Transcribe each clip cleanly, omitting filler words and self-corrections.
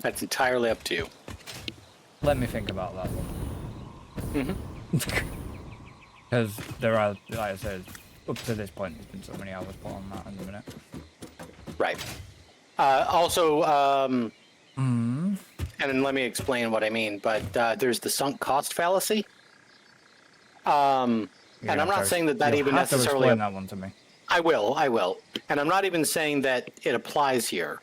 That's entirely up to you. Let me think about that one. Because there are, like I said, up to this point, there's been so many hours put on that in a minute. Right. Also, and then let me explain what I mean, but there's the sunk cost fallacy. And I'm not saying that even necessarily... explain that one to me. I will. And I'm not even saying that it applies here.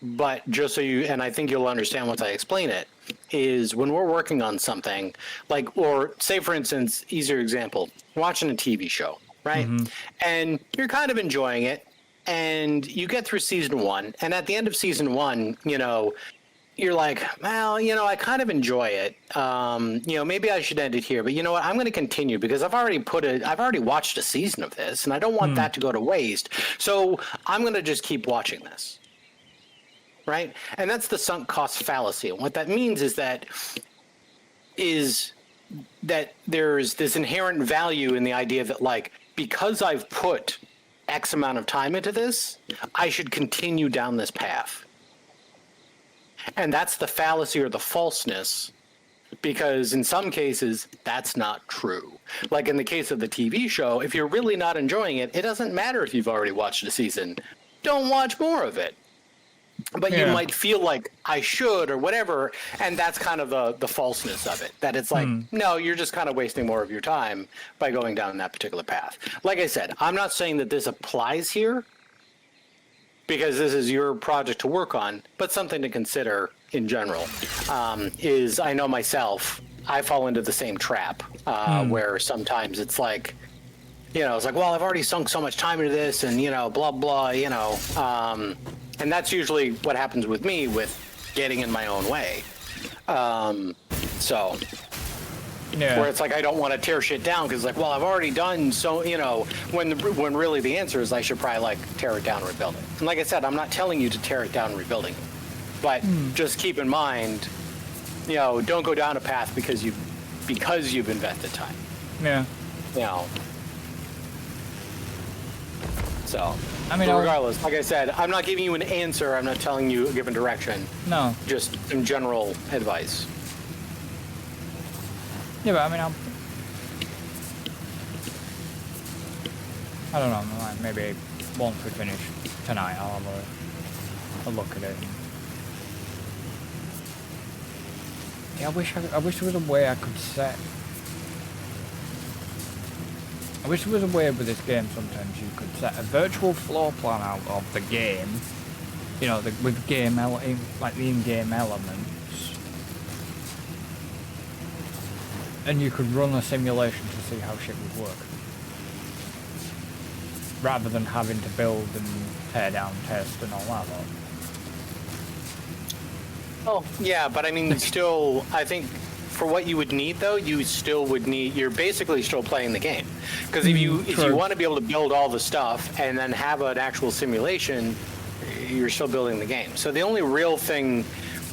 But just so you, and I think you'll understand once I explain it, is when we're working on something, like, or say for instance, easier example, watching a TV show, right? And you're kind of enjoying it, and you get through season 1, and at the end of season 1, you know, you're like, well, you know, I kind of enjoy it. You know, maybe I should end it here, but you know what? I'm going to continue because I've already watched a season of this, and I don't want that to go to waste. So I'm going to just keep watching this. Right? And that's the sunk cost fallacy. And what that means is that there's this inherent value in the idea that, like, because I've put X amount of time into this, I should continue down this path. And that's the fallacy or the falseness, because in some cases, that's not true. Like in the case of the TV show, if you're really not enjoying it, it doesn't matter if you've already watched a season. Don't watch more of it. But you might feel like I should or whatever, and that's kind of the falseness of it. That it's like, no, you're just kind of wasting more of your time by going down that particular path. Like I said, I'm not saying that this applies here because this is your project to work on, but something to consider in general is I know myself, I fall into the same trap where sometimes it's like, you know, it's like, well, I've already sunk so much time into this and, you know, blah, blah, you know, and that's usually what happens with me with getting in my own way. So, where it's like I don't want to tear shit down because, like, well, I've already done so, you know, when really the answer is I should probably, like, tear it down and rebuild it. And like I said, I'm not telling you to tear it down and rebuilding it. But just keep in mind, you know, don't go down a path because you've invested time. Yeah. You know. So, I mean, regardless, like I said, I'm not giving you an answer. I'm not telling you a given direction. No. Just some general advice. Yeah, but I mean, I don't know. Like maybe once we finish tonight, I'll have a look at it. Yeah, I wish there was a way I could set. I wish there was a way with this game sometimes you could set a virtual floor plan out of the game, you know, with game like the in-game elements, and you could run a simulation to see how shit would work, rather than having to build and tear down, test and all that lot. Oh, yeah, but I mean, still, I think for what you would need, though, you're basically still playing the game. Because if you want to be able to build all the stuff and then have an actual simulation, you're still building the game. So the only real thing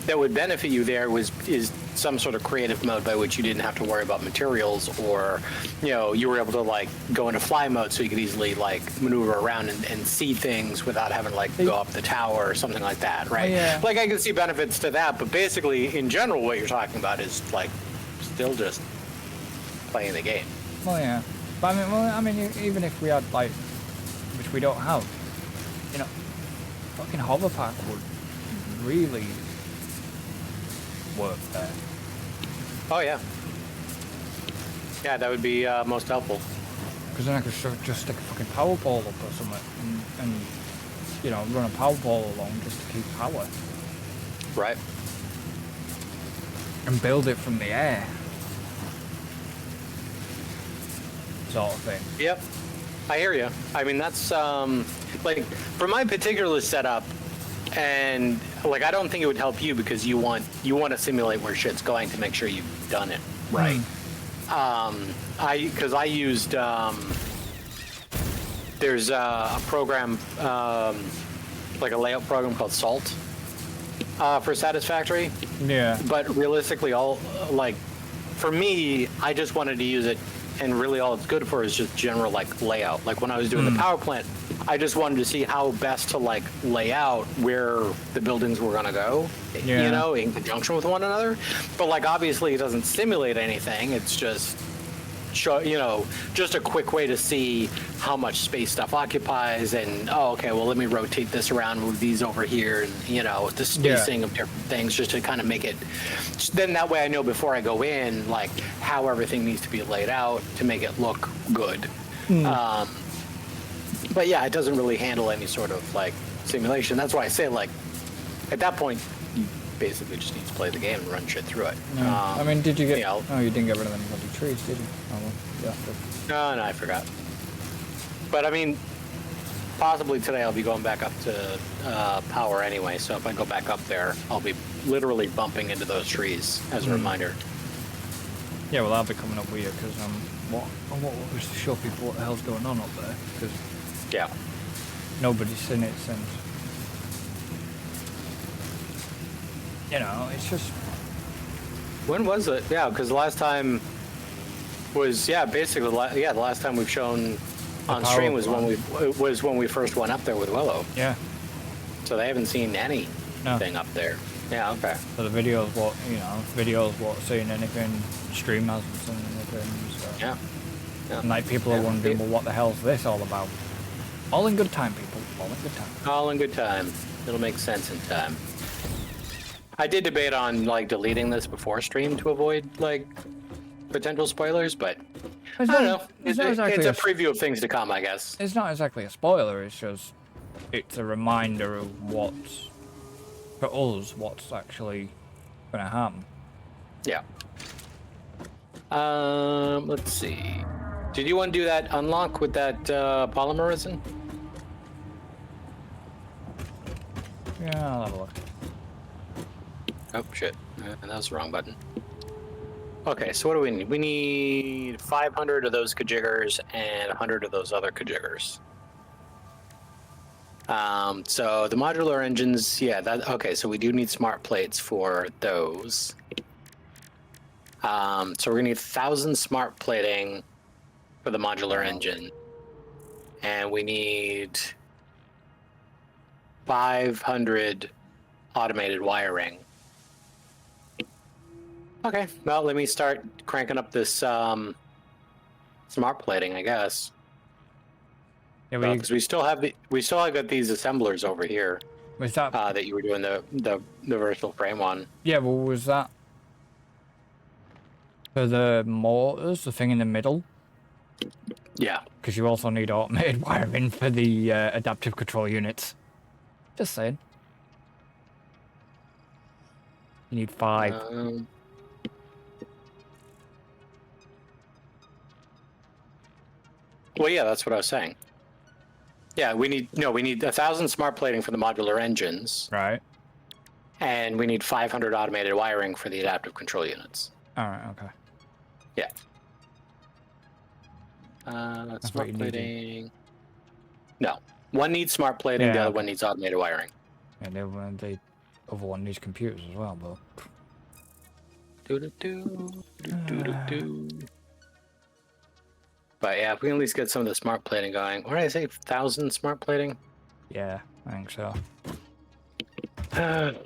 that would benefit you there is some sort of creative mode by which you didn't have to worry about materials, or, you know, you were able to, like, go into fly mode so you could easily, like, maneuver around and see things without having to, like, go up the tower or something like that, right? Yeah. Like, I can see benefits to that, but basically, in general, what you're talking about is, like, still just playing the game. Well, yeah. But I mean, even if we had, like, which we don't have, you know, fucking hover park would really work there. Oh, yeah. Yeah, that would be most helpful. Because then I could just stick a fucking power pole up or something and, you know, run a power pole along just to keep power. Right. And build it from the air. Sort of thing. Yep. I hear you. I mean, that's, like, for my particular setup, and, like, I don't think it would help you because you want to simulate where shit's going to make sure you've done it right. Because I used, there's a program, like a layout program called Salt for Satisfactory. Yeah. But realistically, for me, I just wanted to use it, and really all it's good for is just general, like, layout. Like when I was doing the power plant I just wanted to see how best to like lay out where the buildings were gonna go, Yeah. you know, in conjunction with one another. But like obviously it doesn't simulate anything. It's just show, you know, just a quick way to see how much space stuff occupies. And oh, okay, well let me rotate this around, move these over here, and you know, the spacing of different things, just to kind of make it. Then that way I know before I go in, like how everything needs to be laid out to make it look good. But yeah, it doesn't really handle any sort of like simulation. That's why I say like, at that point, you basically just need to play the game and run shit through it. I mean, did you get? you know. Oh, you didn't get rid of them bloody trees, did you? Oh well, yeah. No, I forgot. But I mean, possibly today I'll be going back up to power anyway. So if I go back up there, I'll be literally bumping into those trees as a reminder. Yeah, well, I'll be coming up with you because what was to show people what the hell's going on up there? Because Yeah. nobody's seen it since. You know, it's just. When was it? Yeah, because the last time was basically the last time we've shown on power stream was plant. when we first went up there with Willow. Yeah. So they haven't seen anything up there. Yeah, okay. So the videos, what seen anything, stream hasn't seen anything. So. Yeah. And like people are wondering, well, what the hell's this all about? All in good time, people. All in good time. All in good time. It'll make sense in time. I did debate on like deleting this before stream to avoid like potential spoilers, but I don't know. It's a preview of things to come, I guess. It's not exactly a spoiler. It's a reminder of for us, what's actually going to happen. Yeah. Let's see. Did you want to do that unlock with that polymer resin? Yeah, I'll have a look. Oh shit, that was the wrong button. Okay, so what do we need? We need 500 of those kajiggers and 100 of those other kajiggers. So the modular engines, okay, so we do need smart plates for those. So we're gonna need 1,000 smart plating for the modular engine. And we need 500 automated wiring. Okay, well, let me start cranking up this smart plating, I guess. Yeah, Because we still got these assemblers over here. Was that that you were doing the virtual frame on? Yeah, well, was that for the motors, the thing in the middle? Yeah. Because you also need automated wiring for the adaptive control units. Just saying. You need 5. Well, yeah, that's what I was saying. Yeah, we need 1,000 smart plating for the modular engines, Right. and we need 500 automated wiring for the adaptive control units. All right. Okay. Yeah. thought Smart you needed- plating. No, one needs smart plating. Yeah, The other okay. one needs automated wiring. And the other one needs computers as well, but. But yeah, if we can at least get some of the smart plating going. What did I say? 1,000 smart plating? Yeah, I think so.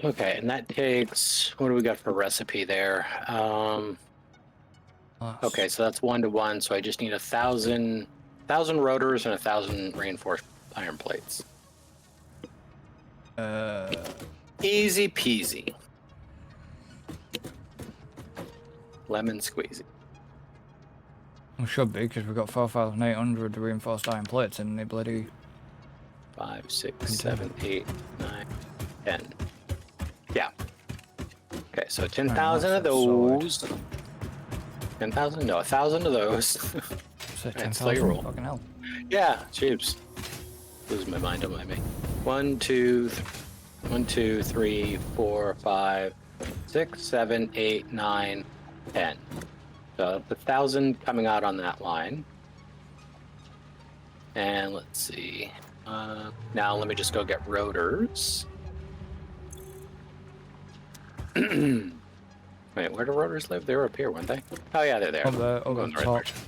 Okay, and that takes. What do we got for recipe there? Okay, so that's 1-to-1. So I just need 1,000 rotors and 1,000 reinforced iron plates. Easy peasy. Lemon squeezy. It should be, because we've got 4,800 reinforced iron plates in the bloody... 5, 6, 7, 8, 9, 10. Yeah. Okay, so 10,000 of those. 10,000? No, 1,000 of those. So That's like a roll. fucking hell. Yeah, jeeps. Losing my mind, don't mind me. 1, 2, 3, 4, 5, 6, 7, 8, 9, 10. So the 1,000 coming out on that line. And let's see. Now let me just go get rotors. Wait, where do rotors live? They were up here, weren't they? Oh yeah, they're there. Up there, Going over the the right top. direction.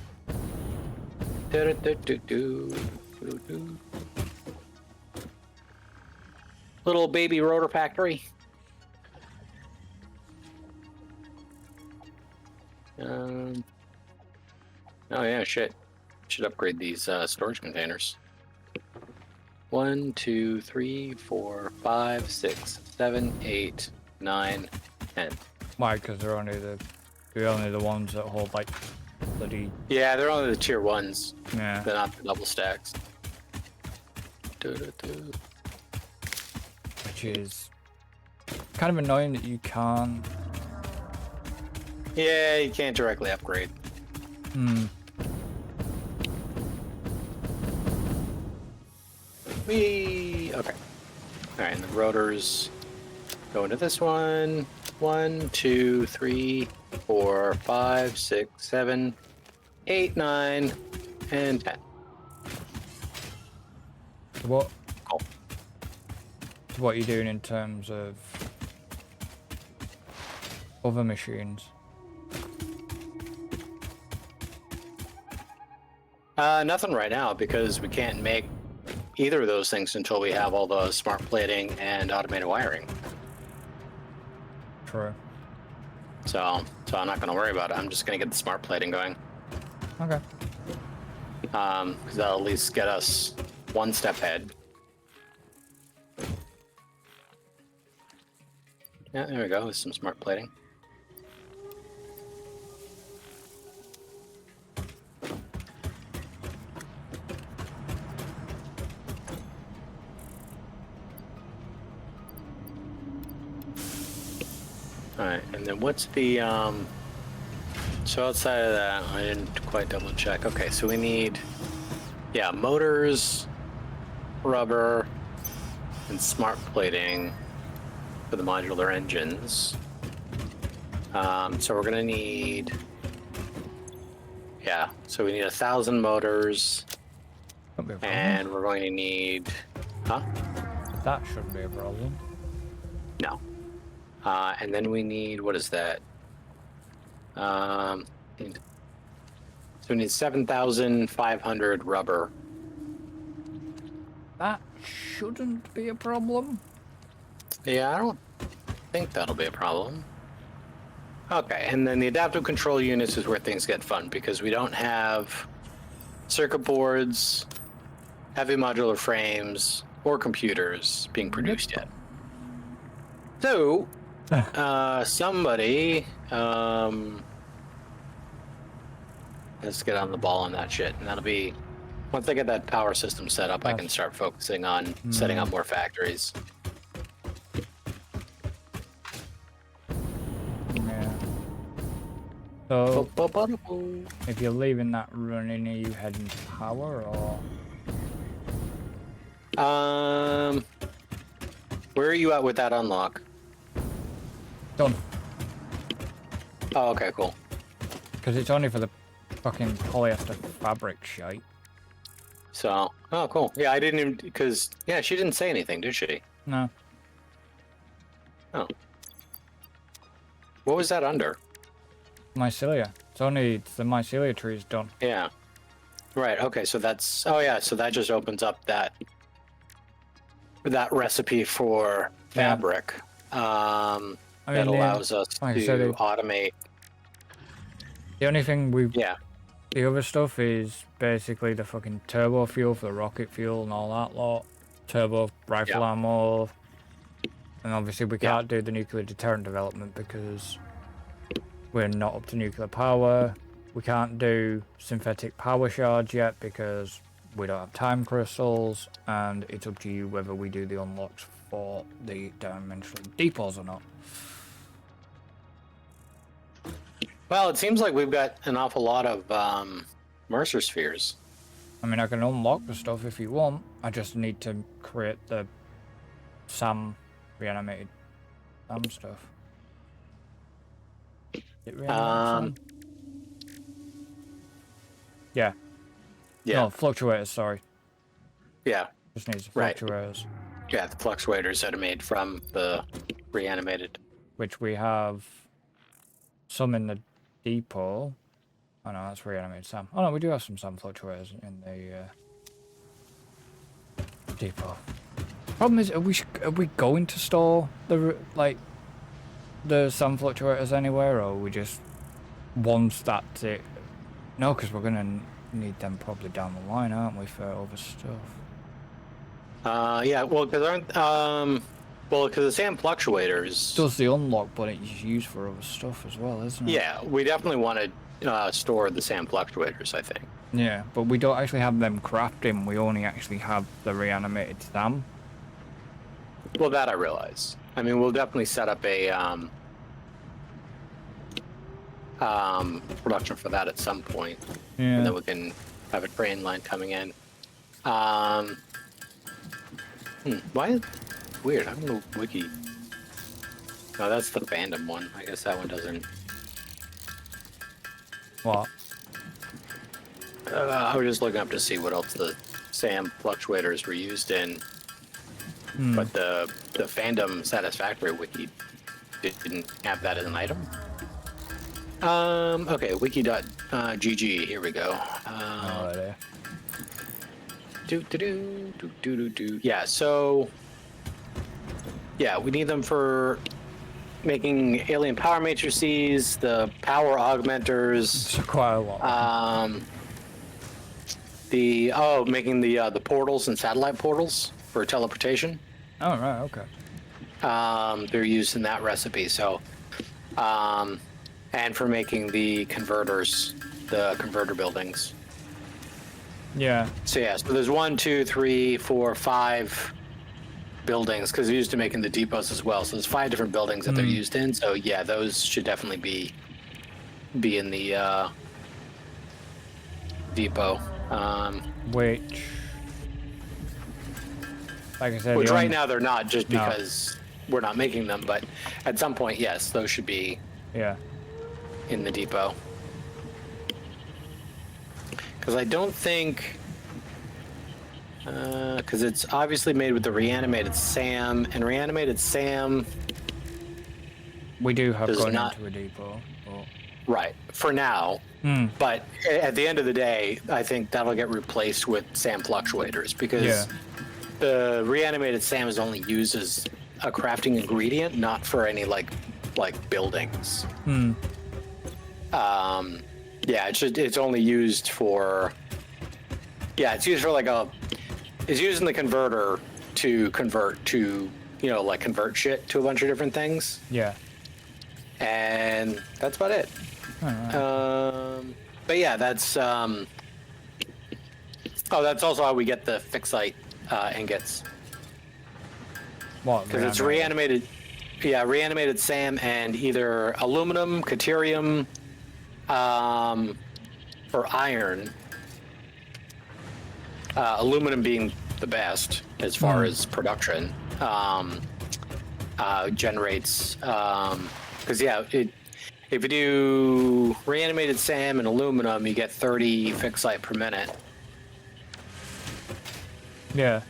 little baby rotor factory. Oh yeah, shit. Should upgrade these storage containers. 1, 2, 3, 4, 5, 6, 7, 8, 9, 10. Why? Because they're only the ones that hold like bloody. Yeah, they're only the tier 1s. Yeah. They're not the double stacks. Which is kind of annoying that you can't. Yeah, you can't directly upgrade. Okay. All right, and the rotors go into this one. 1, 2, 3, 4, 5, 6, 7, 8, 9, and 10. What? Cool. So what are you doing in terms of other machines? Nothing right now because we can't make either of those things until we have all the smart plating and automated wiring. True. So I'm not going to worry about it. I'm just going to get the smart plating going. Okay. Because that'll at least get us one step ahead. Yeah, there we go, with some smart plating. Alright, and then what's the, so outside of that, I didn't quite double check. Okay, so we need, yeah, motors, rubber, and smart plating for the modular engines. So we're gonna need, yeah, so we need 1,000 motors, Shouldn't be a problem. and we're going to need, huh? That shouldn't be a problem. No. And then we need, what is that? So we need 7,500 rubber. That shouldn't be a problem. Yeah, I don't think that'll be a problem. Okay, and then the adaptive control units is where things get fun because we don't have circuit boards, heavy modular frames, or computers being produced yet. So, somebody let's get on the ball on that shit, and that'll be once I get that power system set up, I can start focusing on setting up more factories. Yeah. So, if you're leaving that running, are you heading to power or? Where are you at with that unlock? Done. Oh, okay, cool. Because it's only for the fucking polyester fabric shite. So, oh, cool. Yeah, I didn't even, because, yeah, she didn't say anything, did she? No. Oh. What was that under? Mycelia. It's only the mycelia tree is done. Yeah. Right, okay, so that's, oh yeah, so that just opens up that recipe for fabric. I mean, That allows us to automate. The only thing Yeah. the other stuff is basically the fucking turbo fuel for the rocket fuel and all that lot. Turbo rifle ammo. And obviously we can't do the nuclear deterrent development because we're not up to nuclear power. We can't do synthetic power shards yet because we don't have time crystals, and it's up to you whether we do the unlocks for the dimensional depots or not. Well, it seems like we've got an awful lot of Mercer spheres. I mean, I can unlock the stuff if you want. I just need to create the SAM reanimated SAM stuff. Is it reanimated SAM? Yeah. Yeah. No, fluctuators, sorry. Yeah. Just needs Right. fluctuators. Yeah, the fluctuators that are made from the reanimated. Which we have some in the depot. Oh no, that's reanimated SAM. Oh no, we do have some SAM fluctuators in the depot. Problem is, are we going to store the sun fluctuators anywhere, or are we just once that's it? No, because we're gonna need them probably down the line, aren't we, for other stuff? Yeah, well, because the SAM fluctuators. Does the unlock, but it's used for other stuff as well, isn't it? Yeah, we definitely want to store the SAM fluctuators, I think. Yeah, but we don't actually have them crafting. We only actually have the reanimated SAM. Well, that I realize. I mean, we'll definitely set up a production for that at some point, Yeah. and then we can have a train line coming in. Why? Weird. I don't know. Wiki. No, that's the fandom one. I guess that one doesn't. What? I was just looking up to see what else the SAM fluctuators were used in, but the fandom Satisfactory wiki didn't have that as an item. Okay, wiki.gg. Here we go. Oh, there. Yeah. So. Yeah, we need them for making alien power matrices, the power augmenters. It's quite a lot. Making the portals and satellite portals for teleportation. Oh, right, okay. They're used in that recipe. So, and for making the converters, the converter buildings. Yeah. So yeah, so there's 1, 2, 3, 4, 5 buildings because they're used to making the depots as well. So there's 5 different buildings that they're used in. So yeah, those should definitely be in the depot. Which, like I said, Which right now they're not, just No. because we're not making them. But at some point, yes, those should be Yeah. in the depot. Because I don't think, because it's obviously made with the reanimated SAM, and reanimated SAM, We do have Does gone not- into a depot, but right, for now. But at the end of the day, I think that'll get replaced with SAM fluctuators because Yeah. the reanimated SAM is only used as a crafting ingredient, not for any like buildings. Yeah, it's only used for. Yeah, it's used for it's used in the converter to convert to like convert shit to a bunch of different things, yeah. and that's about it. But yeah, that's that's also how we get the fixite ingots. What? Because it's reanimated. Yeah, reanimated SAM and either aluminum, deuterium, or iron. Aluminum being the best as far as production. Generates because if you do reanimated SAM and aluminum, you get 30 fixite per minute. Yeah.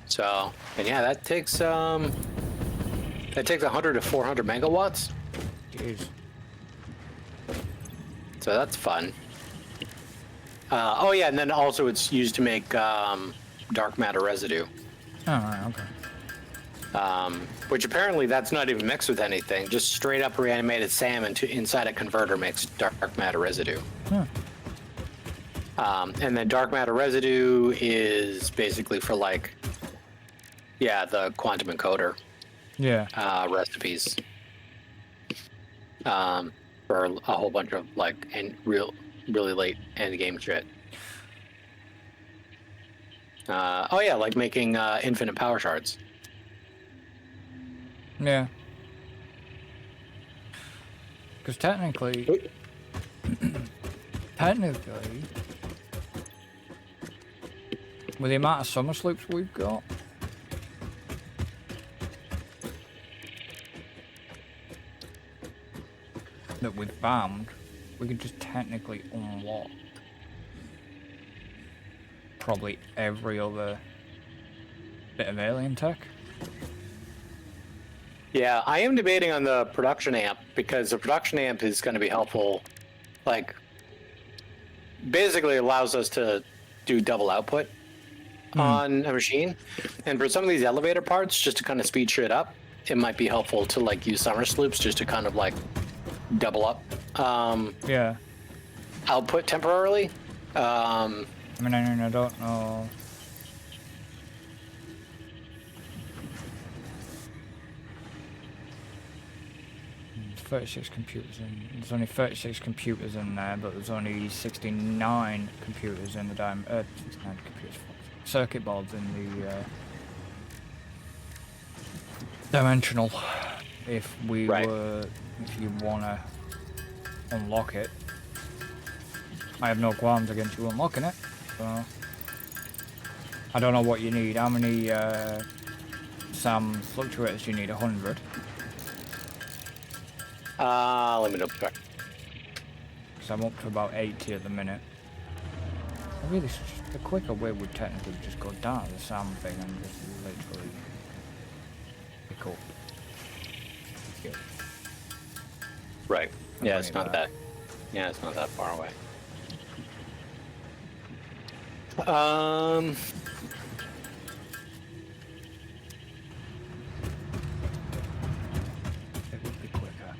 So, and yeah, that takes 100 to 400 megawatts. Jeez. So that's fun. Oh yeah, and then also it's used to make dark matter residue, Oh, right, okay. which apparently that's not even mixed with anything. Just straight up reanimated SAM inside a converter makes dark matter residue. And then dark matter residue is basically for the quantum encoder Yeah. recipes. For a whole bunch of really late end game shit. Like making infinite power shards. Yeah. Because technically, with the amount of summer sloops we've got, that we've bombed, we could just technically unlock probably every other bit of alien tech. Yeah, I am debating on the production amp because the production amp is going to be helpful. Basically allows us to do double output on a machine. And for some of these elevator parts, just to kind of speed shit up, it might be helpful to like use summer sloops just to kind of like double up Yeah. output temporarily. I mean, I don't know. There's 36 computers in. There's only 36 computers in there, but there's only 69 computers in the 69 computers, circuit boards in the dimensional. If we were, if you wanna unlock it, I have no qualms against you unlocking it. So I don't know what you need. How many SAM fluctuators do you need? 100. Let me double check. Because I'm up to about 80 at the minute. Really, the quicker way would technically just go down the SAM thing and just literally pick up. Here. Right. Yeah, bring it's it not back. that. Yeah, it's not that far away. It would be quicker.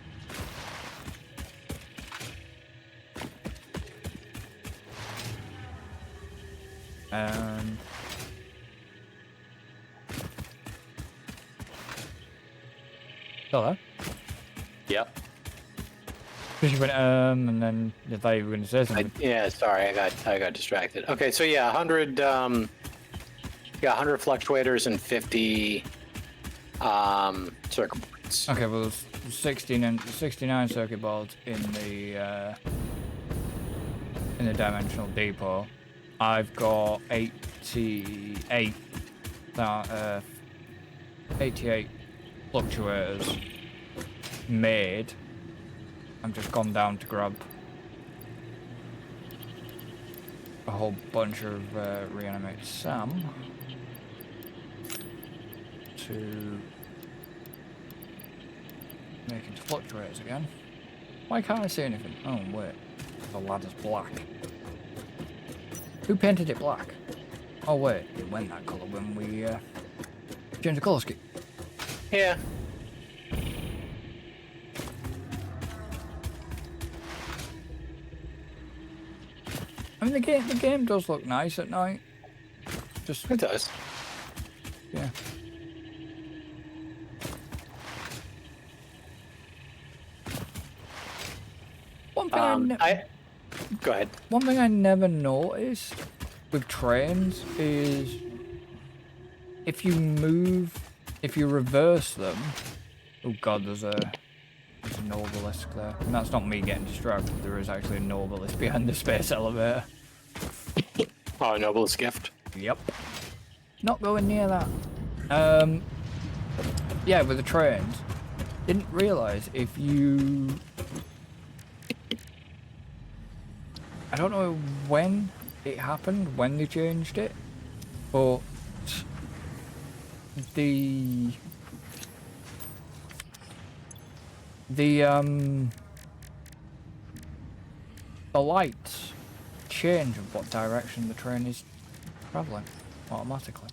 Hello? Yep. Because you went, and then you thought you were going to say something. Yeah, sorry, I got distracted. Okay, so yeah, 100 100 fluctuators and 50 circuit boards. Okay, well, there's 69 circuit boards in the dimensional depot. I've got 88 fluctuators made. I've just gone down to grab a whole bunch of reanimated SAM to make into fluctuators again. Why can't I see anything? Oh wait, the ladder's black. Who painted it black? Oh wait, it went that colour when we changed the colour scheme. Yeah. I mean, the game does look nice at night. Just It does. yeah. One thing Go ahead. one thing I never noticed with trains is if you reverse them. Oh god, there's an obelisk there. And that's not me getting distracted. There is actually an obelisk behind the space elevator. Oh, noblest gift. Yep. Not going near that. Yeah, with the trains. Didn't realise if you... I don't know when it happened, when they changed it, but the lights change of what direction the train is travelling automatically.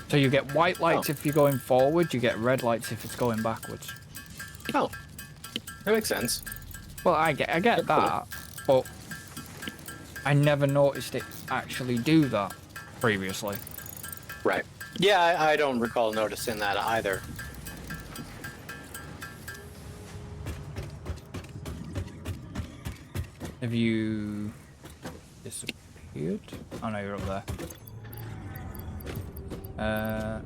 So you get white lights if you're going forward, you get red lights if it's going backwards. Oh, that makes sense. Well, I get that, but I never noticed it actually do that previously. Right. Yeah, I don't recall noticing that either. Have you disappeared? Oh no, you're up there.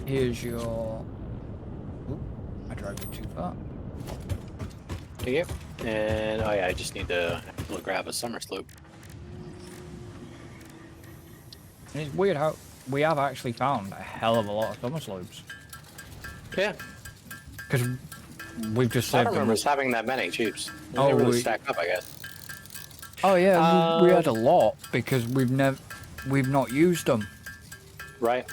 Here's your... Ooh, I dragged you too far. Thank you. And, oh yeah, I just need to grab a summer sloop. And it's weird how we have actually found a hell of a lot of summer slopes. Yeah. Because we've just I saved don't remember them. us having that many jeeps. They Oh, really we- stack up, I guess. Oh yeah, we had a lot because we've not used them. Right.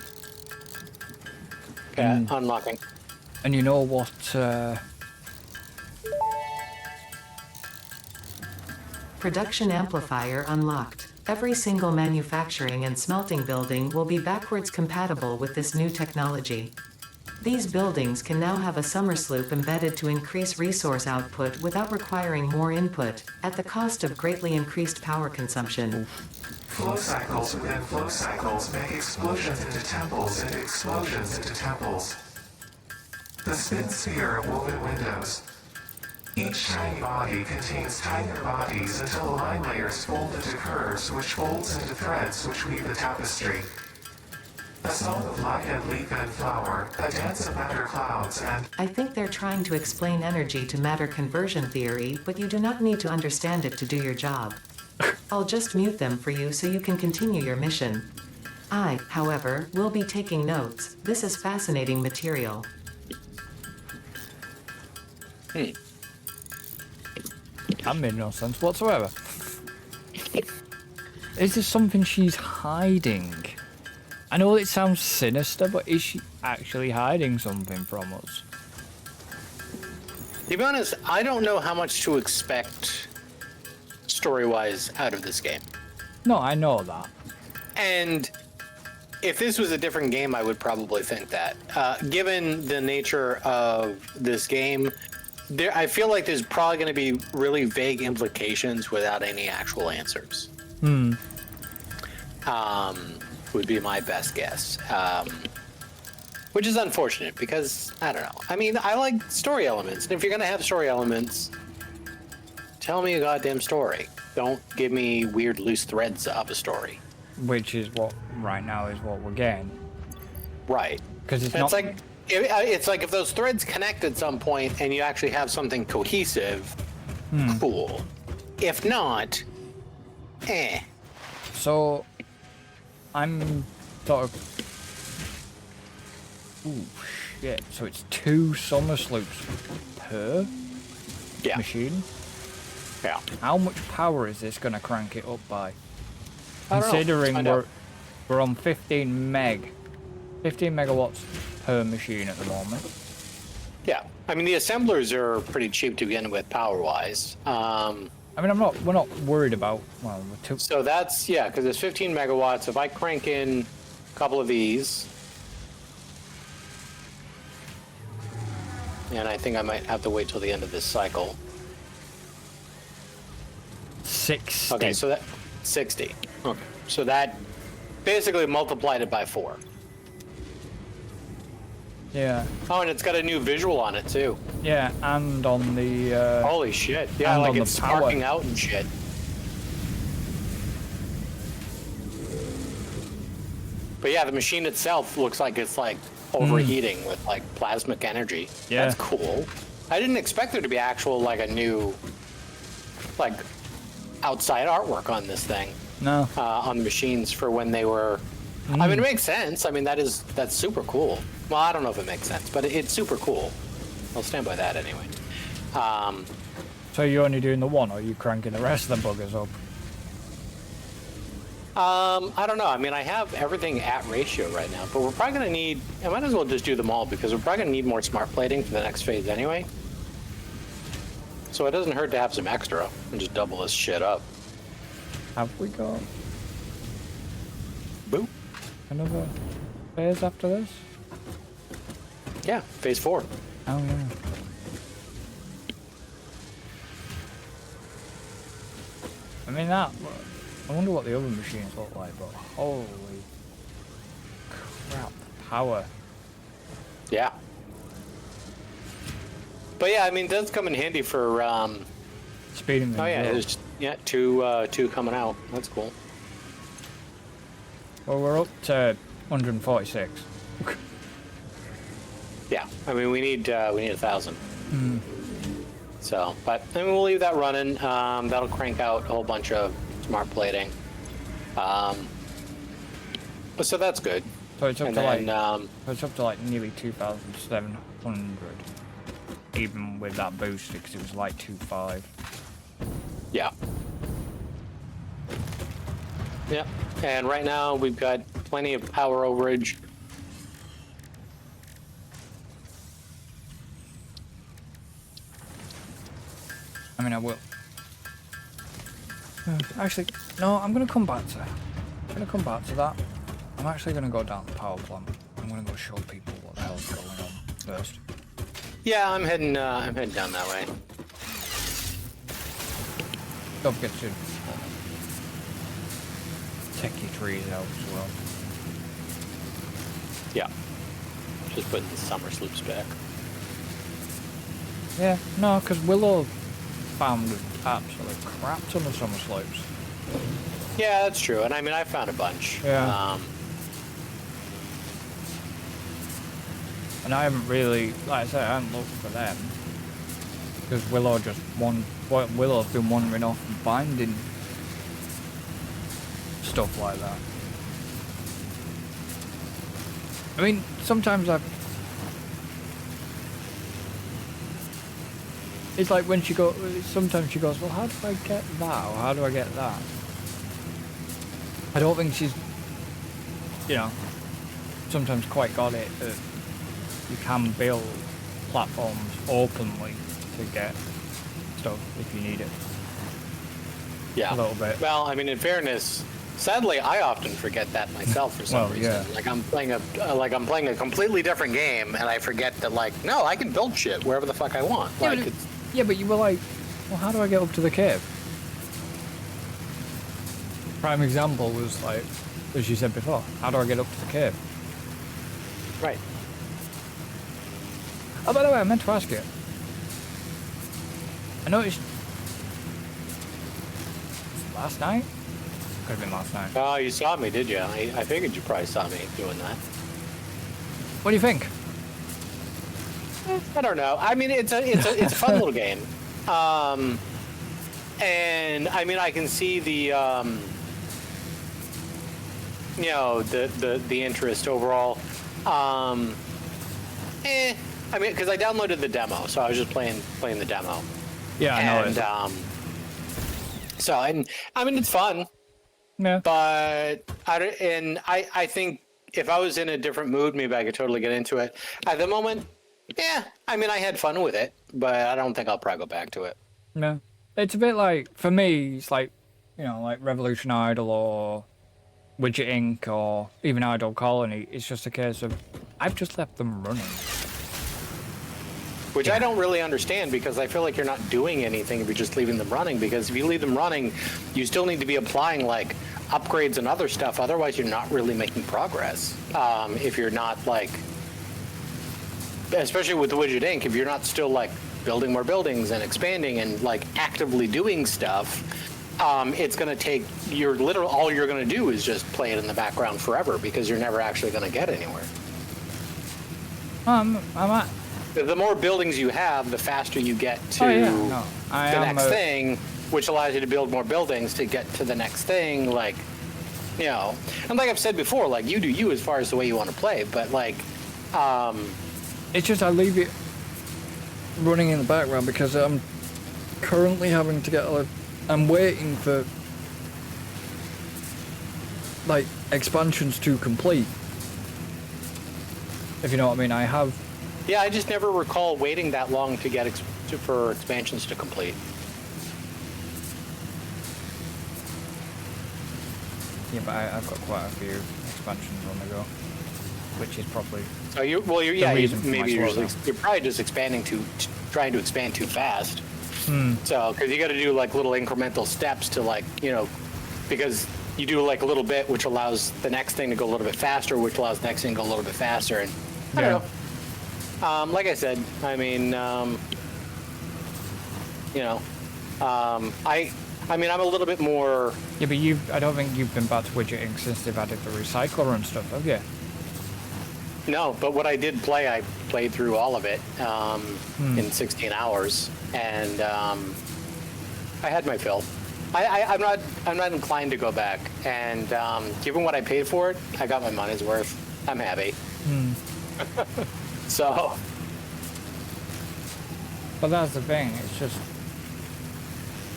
Okay, unlocking. And you know what? Production amplifier unlocked. Every single manufacturing and smelting building will be backwards compatible with this new technology. These buildings can now have a summer sloop embedded to increase resource output without requiring more input, at the cost of greatly increased power consumption. Flow cycles within flow cycles make explosions into temples into explosions into temples. The spin sphere of woven windows. Each tiny body contains tinier bodies until the line layers fold into curves which folds into threads which weave the tapestry. A song of light and leaf and flower, a dance of matter clouds and... I think they're trying to explain energy to matter conversion theory, but you do not need to understand it to do your job. I'll just mute them for you so you can continue your mission. I, however, will be taking notes. This is fascinating material. That made no sense whatsoever. Is there something she's hiding? I know it sounds sinister, but is she actually hiding something from us? To be honest, I don't know how much to expect story-wise out of this game. No, I know that. And if this was a different game, I would probably think that. Given the nature of this game, I feel like there's probably going to be really vague implications without any actual answers. Would be my best guess. Which is unfortunate because, I don't know. I mean, I like story elements. And if you're going to have story elements, tell me a goddamn story. Don't give me weird loose threads of a story. Which is what, right now, is what we're getting. Right. Because it's And not... it's like if those threads connect at some point and you actually have something cohesive, cool. If not, eh. So, I'm sort of... Ooh, shit. So it's 2 summer sloops per Yeah. machine? Yeah. How much power is this going to crank it up by? I don't know. Considering Find out. we're on 15 megawatts per machine at the moment. Yeah. I mean, the assemblers are pretty cheap to begin with power-wise. I mean, we're not worried about, well, we're too... So that's, yeah, because it's 15 megawatts. If I crank in a couple of these, and I think I might have to wait till the end of this cycle. 60. Okay, so that 60. Okay, so that basically multiplied it by 4. Yeah. Oh, and it's got a new visual on it too. Yeah, and on the... Holy shit! Yeah, and like on the it's power. sparking out and shit. But yeah, the machine itself looks like it's like overheating with like plasmic energy. Yeah. That's cool. I didn't expect there to be actual like a new like outside artwork on this thing. No. On the machines for when they were. I mean, it makes sense. I mean, that's super cool. Well, I don't know if it makes sense, but it's super cool. I'll stand by that anyway. So you're only doing the one, or are you cranking the rest of the buggers up? I don't know. I mean, I have everything at ratio right now, but we're probably going to need... I might as well just do them all, because we're probably going to need more smart plating for the next phase anyway. So it doesn't hurt to have some extra and just double this shit up. Have we got Boop. another phase after this? Yeah, phase 4. Oh, yeah. I mean, I wonder what the other machines look like, but holy crap, power. Yeah. But yeah, I mean, it does come in handy for... Speeding things oh yeah, up. there's two coming out. That's cool. Well, we're up to 146. Yeah, I mean, we need 1,000. So, but I mean, we'll leave that running. That'll crank out a whole bunch of smart plating. But so that's good. So it's up And to then, so it's up to like nearly 2,700, even with that boost, because it was like 2.5. yeah. Yep. And right now we've got plenty of power overage. I mean, I will. Actually, no, I'm gonna come back to that. I'm actually gonna go down the power plant. I'm gonna go show people what the hell's going on first. Yeah, I'm heading down that way. Don't forget to check your trees out as well. Yeah. Just putting the summer sloops back. Yeah, no, because Willow found absolute crap ton of summer slopes. Yeah, that's true. And I mean, I found a bunch. Yeah. And I haven't really, like I say, I haven't looked for them. Because Willow's been wandering off and finding stuff like that. I mean, sometimes it's like when sometimes she goes, well, how do I get that? Or how do I get that? I don't think she's, sometimes quite got it that you can build platforms openly to get stuff if you need it. Yeah. A little bit. Well, I mean, in fairness, sadly, I often forget that myself for some reason. Yeah. Like I'm playing a completely different game, and I forget that, like, no, I can build shit wherever the fuck I want. Yeah, Like, but, it's, but you were like, well, how do I get up to the cave? Prime example was like, as you said before, how do I get up to the cave? right. Oh, by the way, I meant to ask you. I noticed last night? Could have been last night. Oh, you saw me, did you? I figured you probably saw me doing that. What do you think? I don't know. I mean, it's a fun little game. And I mean, I can see the the interest overall. I mean, because I downloaded the demo, so I was just playing the demo. Yeah, I know And I mean, it's fun, Yeah. but I think if I was in a different mood, maybe I could totally get into it. At the moment, yeah, I mean, I had fun with it, but I don't think I'll probably go back to it. No. It's a bit like, for me, it's like, like Revolution Idol or Widget Inc. or even Idle Colony. It's just a case of, I've just left them running. Which I don't really understand, because I feel like you're not doing anything if you're just leaving them running, because if you leave them running, you still need to be applying like upgrades and other stuff. Otherwise, you're not really making progress. If you're not like, especially with the Widget Inc., if you're not still like building more buildings and expanding and like actively doing stuff, it's going to take all you're going to do is just play it in the background forever, because you're never actually going to get anywhere. I'm at. The more buildings you have, the faster you get to the next thing, which allows you to build more buildings to get to the next thing. Like, and like I've said before, like, you do you as far as the way you want to play, but like, it's just I leave it running in the background because I'm currently having to get I'm waiting for like expansions to complete. If you know what I mean, I have. Yeah, I just never recall waiting that long to get for expansions to complete. Yeah, but I've got quite a few expansions on the go, which is probably. So you're probably just trying to expand too fast. So because you got to do like little incremental steps to like because you do like a little bit, which allows the next thing to go a little bit faster, which allows the next thing to go a little bit faster, and I don't know. Like I said, I mean, I mean, I'm a little bit more. Yeah, but I don't think you've been back to Widget Inc. since they've added the recycler and stuff, have you? No, but what I did play, I played through all of it in 16 hours, and I had my fill. I'm not inclined to go back, and given what I paid for it, I got my money's worth. I'm happy. So. But that's the thing. It's just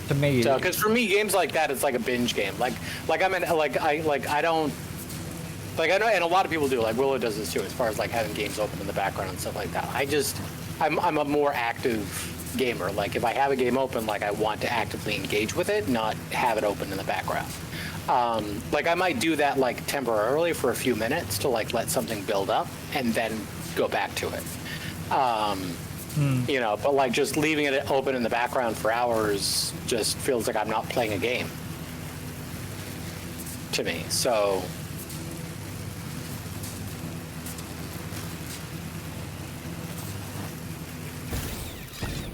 to me. So, because for me, games like that, it's like a binge game. I don't. Like, I know, and a lot of people do. Like Willow does this too, as far as like having games open in the background and stuff like that. I'm a more active gamer. Like if I have a game open, like I want to actively engage with it, not have it open in the background. Like I might do that like temporarily for a few minutes to like let something build up and then go back to it. You know, but like just leaving it open in the background for hours just feels like I'm not playing a game to me. So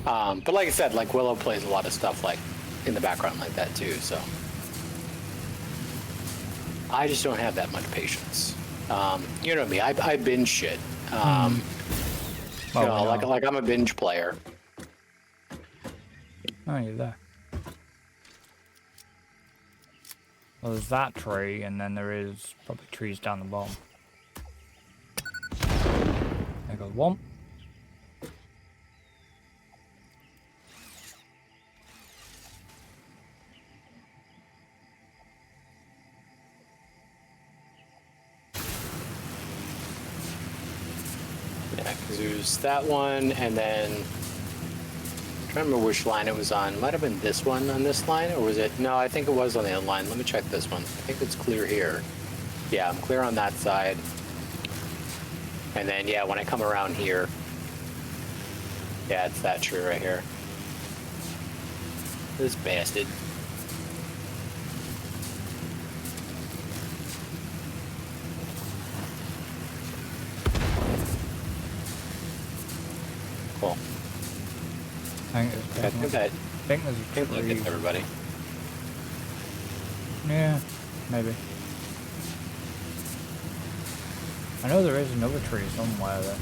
but like I said, like Willow plays a lot of stuff like in the background like that too, so I just don't have that much patience. You know me, I binge shit. You know, like I'm a binge player. Oh, you're there. Well, there's that tree, and then there is probably trees down the bottom. There goes one. Yeah, because there's that one, and then I'm trying to remember which line it was on. Might have been this one on this line, or was it? No, I think it was on the other line. Let me check this one. I think it's clear here. Yeah, I'm clear on that side. And then, yeah, when I come around here, yeah, it's that tree right here. This bastard. Cool. I I think that think there's a I think that tree. gets everybody. Yeah, maybe. I know there is another tree somewhere that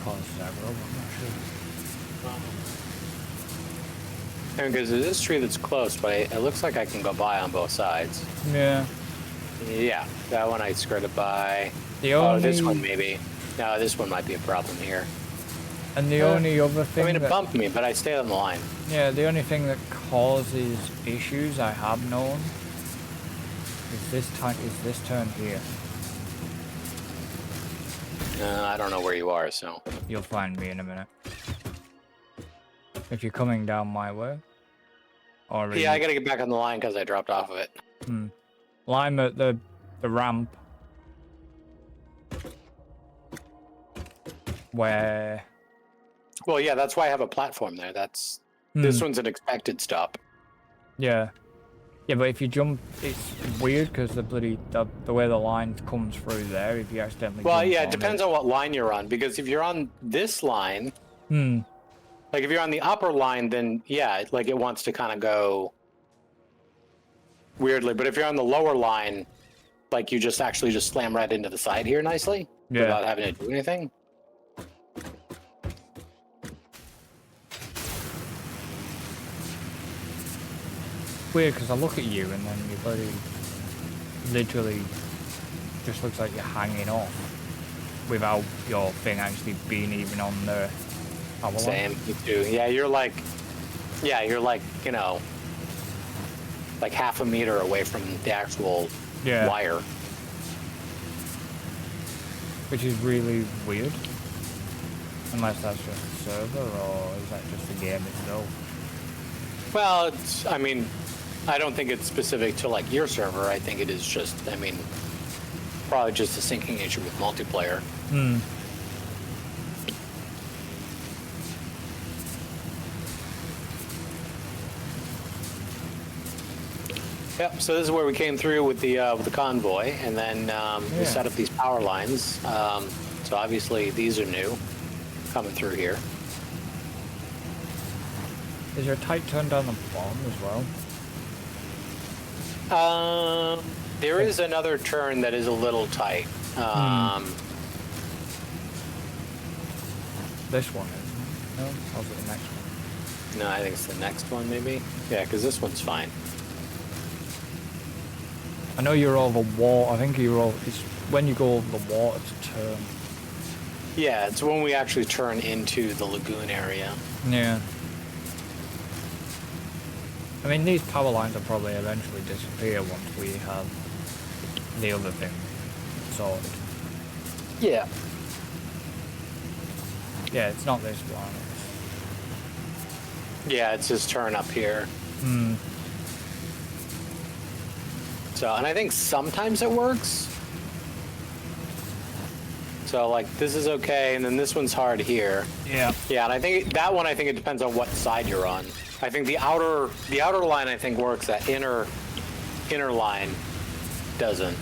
causes aggro, but I'm not sure. Because there's this tree that's close, but it looks like I can go by on both sides. Yeah. Yeah, that one I skirted by. The Oh, only this one maybe. No, this one might be a problem here. and the only other I thing mean, it that, bumped me, but I stayed on the line. yeah, the only thing that causes issues I have known is this turn here. I don't know where you are, so. You'll find me in a minute. If you're coming down my way. Or Yeah, I gotta get back on the line because I dropped off of it. Lime at the ramp where Well, yeah, that's why I have a platform there. That's this one's an expected stop. yeah, but if you jump, it's weird because the way the line comes through there. If you accidentally Well, jump yeah, it on depends on what line you're on. Because if you're on this line, like if you're on the upper line, then yeah, like it wants to kind of go weirdly. But if you're on the lower line, like you just actually just slam right into the side here nicely without having to do anything. Weird because I look at you and then your body literally just looks like you're hanging off without your thing actually being even on the power line. Same, me too. Yeah, you're like, you know, like half a meter away from the actual wire. Which is really weird. Unless that's just the server or is that just the game itself? Well, it's, I mean, I don't think it's specific to like your server. I think it is just, I mean, probably just a syncing issue with multiplayer. Yep. So this is where we came through with the convoy, and then we set up these power lines. So obviously these are new, coming through here. Is there a tight turn down the bottom as well? There is another turn that is a little tight. This one isn't it? No? Or is it the next one? No, I think it's the next one maybe. Yeah, because this one's fine. I know you're over water. I think you're over. It's when you go over the water to turn. Yeah, it's when we actually turn into the lagoon area. Yeah. I mean, these power lines will probably eventually disappear once we have the other thing sorted. Yeah. Yeah, it's not this one. Yeah, it's this turn up here. Hmm. So, and I think sometimes it works. So, like, this is okay, and then this one's hard here. Yeah. Yeah, and I think that one, I think it depends on what side you're on. I think the outer line, I think, works. That inner line doesn't.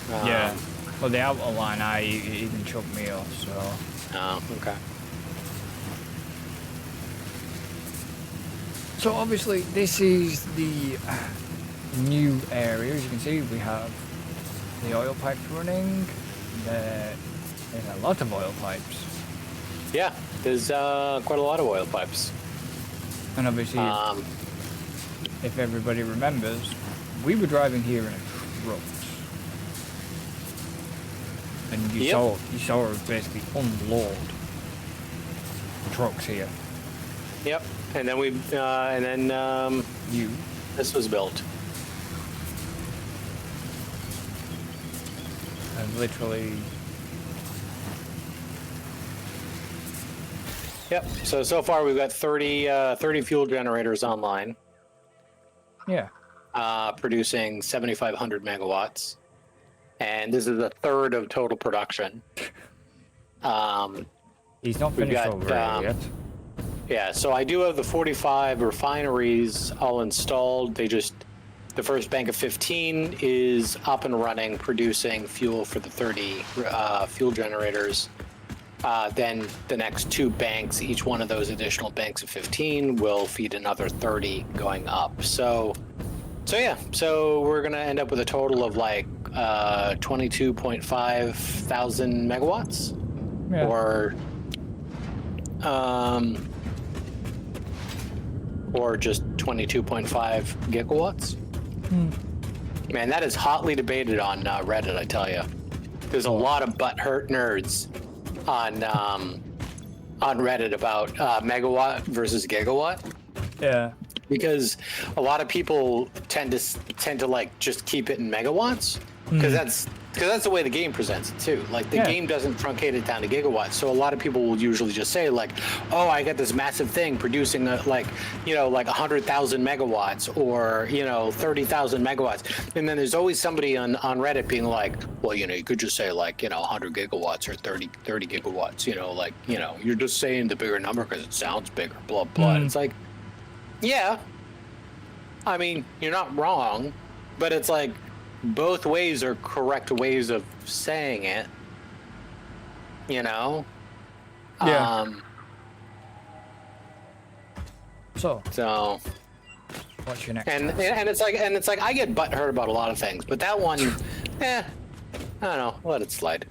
Yeah. Well, the outer line, he can chuck me off, so... Oh, okay. So obviously this is the new area. As you can see, we have the oil pipes running. There's a lot of oil pipes. Yeah, there's quite a lot of oil pipes. And obviously, if everybody remembers, we were driving here in a truck. And you saw us basically unload trucks here. Yep, and then this was built. And literally... Yep, so far we've got 30 fuel generators online. Yeah. Producing 7,500 megawatts. And this is a third of total production. He's not finished over here yet. Yeah, so I do have the 45 refineries all installed. The first bank of 15 is up and running, producing fuel for the 30 fuel generators. Then the next 2 banks, each one of those additional banks of 15 will feed another 30 going up. So we're gonna end up with a total of like 22.5 thousand megawatts, or just 22.5 gigawatts. Man, that is hotly debated on Reddit, I tell you. There's a lot of butthurt nerds on Reddit about megawatt versus gigawatt. Yeah. Because a lot of people tend to like just keep it in megawatts because that's the way the game presents it too. Like the game doesn't truncate it down to gigawatts, so a lot of people will usually just say like, "Oh, I got this massive thing producing like 100,000 megawatts or 30,000 megawatts," and then there's always somebody on Reddit being like, "Well, you could just say like 100 gigawatts or 30 gigawatts, you're just saying the bigger number because it sounds bigger, blah blah." And it's like, yeah, I mean, you're not wrong, but it's like both ways are correct ways of saying it, Yeah. So what's your next and task? it's like I get butthurt about a lot of things, but that one, I don't know, let it slide.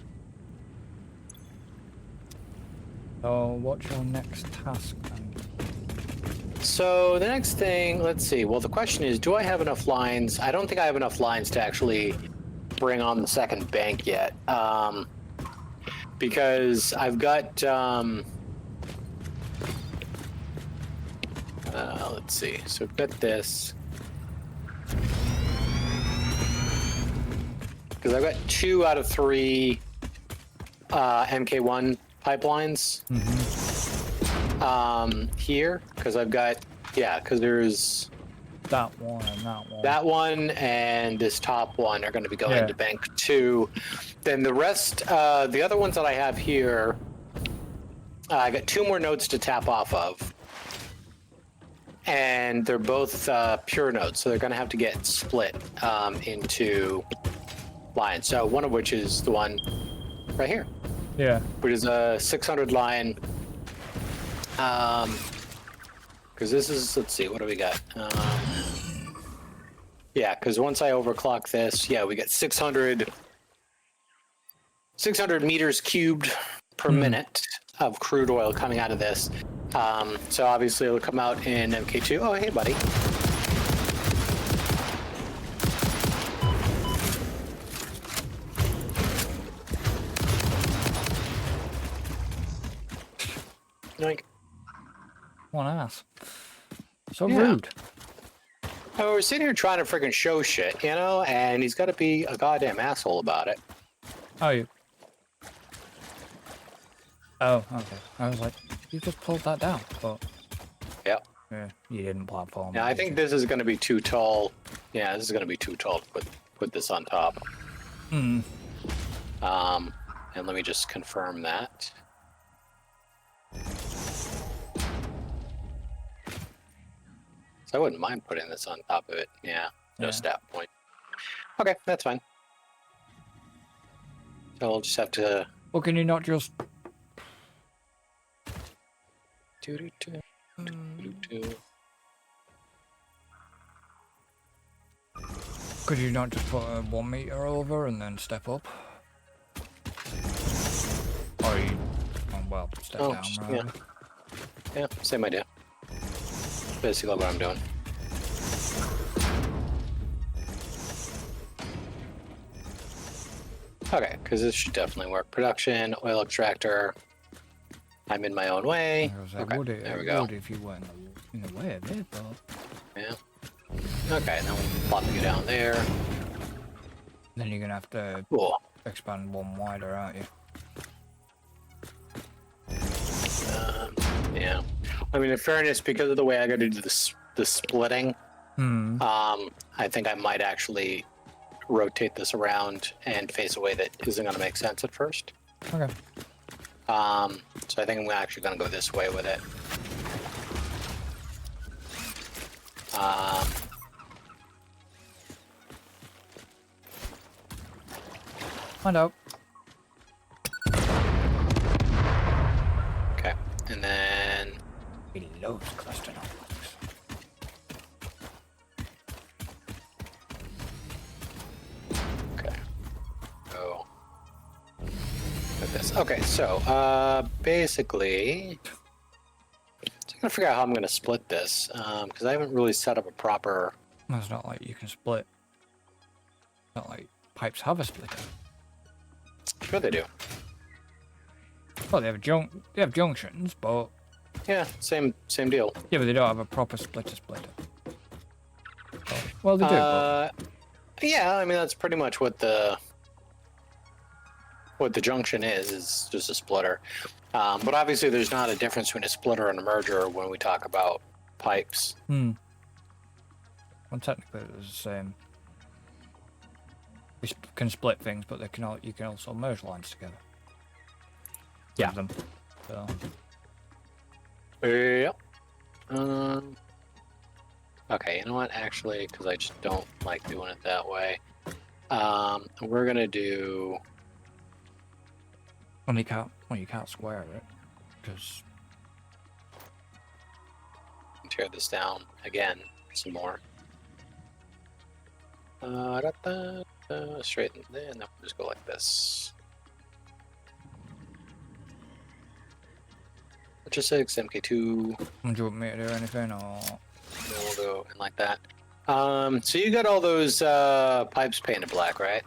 So what's your next task then? So the next thing, let's see. Well, the question is, do I have enough lines? I don't think I have enough lines to actually bring on the second bank yet, because I've got. Let's see. So I've got this. Because I've got 2 out of 3 MK1 pipelines. Here, because I've got, because there's That one and that one. that one and this top one are going to be going to bank 2. Then the rest, the other ones that I have here, I got 2 more nodes to tap off of, and they're both pure nodes, so they're going to have to get split into lines. So one of which is the one right here, which is a 600 line. Because this is, let's see, what do we got? Because once I overclock this, we get 600 meters cubed per minute of crude oil coming out of this. So obviously it'll come out in MK2. Oh, hey, buddy. Yoink. One ass. So rude. Oh, we're sitting here trying to freaking show shit, and he's got to be a goddamn asshole about it. Oh, you. Oh, okay. I was like, you just pulled that down, but Yeah. yeah, you didn't platform. Yeah, I think this is going to be too tall. Yeah, this is going to be too tall to put this on top. Hmm. And let me just confirm that. So I wouldn't mind putting this on top of it. Yeah, no Yeah. stat point. Okay, that's fine. So we'll just have to... Well, can you not just... Could you not just put a 1 meter over and then step up? Or you... Oh, well, step down, right? yeah. Yeah, same idea. Basically what I'm doing. Okay, because this should definitely work. Production, oil extractor. I'm in my own way. Okay, there we go. Would if you weren't in the way of it, but... Yeah. Okay, now we'll plop you down there. Then you're gonna have to Cool. expand one wider, aren't you? Yeah. I mean, in fairness, because of the way I got to do the splitting, I think I might actually rotate this around and face a way that isn't going to make sense at first. Okay. So I think I'm actually going to go this way with it. Find out. Okay, and then He loves cluster notebooks. okay, go like this. Okay, so basically, I'm gonna figure out how I'm gonna split this because I haven't really set up a proper. Well, it's not like you can split. It's not like pipes have a splitter. Sure, they do. Well, they have junctions, but Yeah, same deal. yeah, but they don't have a proper splitter. Well, they do. But Yeah, I mean that's pretty much what the junction is just a splitter. But obviously, there's not a difference between a splitter and a merger when we talk about pipes. well, technically, it's the same. We can split things, but they can you can also merge lines together. Yeah. Them. So. Yep. Okay, you know what? Actually, because I just don't like doing it that way. We're gonna do. Well, you can't square it because Tear this down again. Some more. Straighten there, and then we'll just go like this. Just 6 MK2. do you want me to do anything or? Then we'll go in like that. So you got all those pipes painted black, right?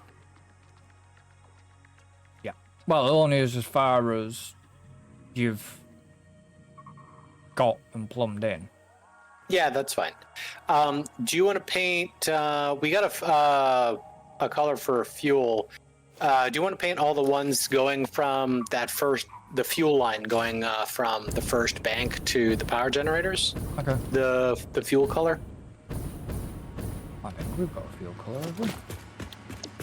Yeah. Well, it only is as far as you've got them plumbed in. Yeah, that's fine. Do you want to paint? We got a color for fuel. Do you want to paint all the ones going from the fuel line going from the first bank to the power generators? Okay. The fuel color. I think we've got a fuel color, have we?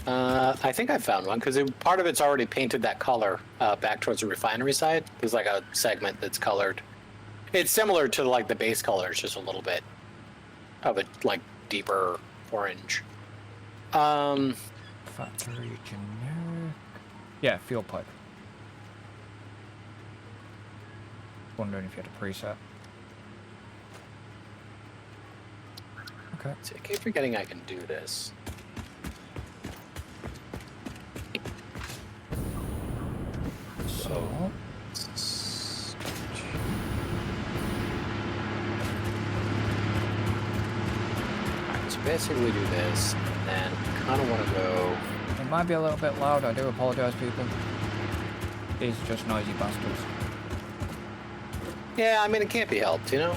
I think I found one because part of it's already painted that color back towards the refinery side. There's like a segment that's colored. It's similar to like the base color, it's just a little bit of a like deeper orange. Factory generic. Yeah, fuel pipe. Wondering if you had a preset. Okay. See, I keep forgetting I can do this. So Alright, so basically we do this, and then kind of want to go. it might be a little bit loud. I do apologize, people. These are just noisy bastards. Yeah, I mean it can't be helped, you know.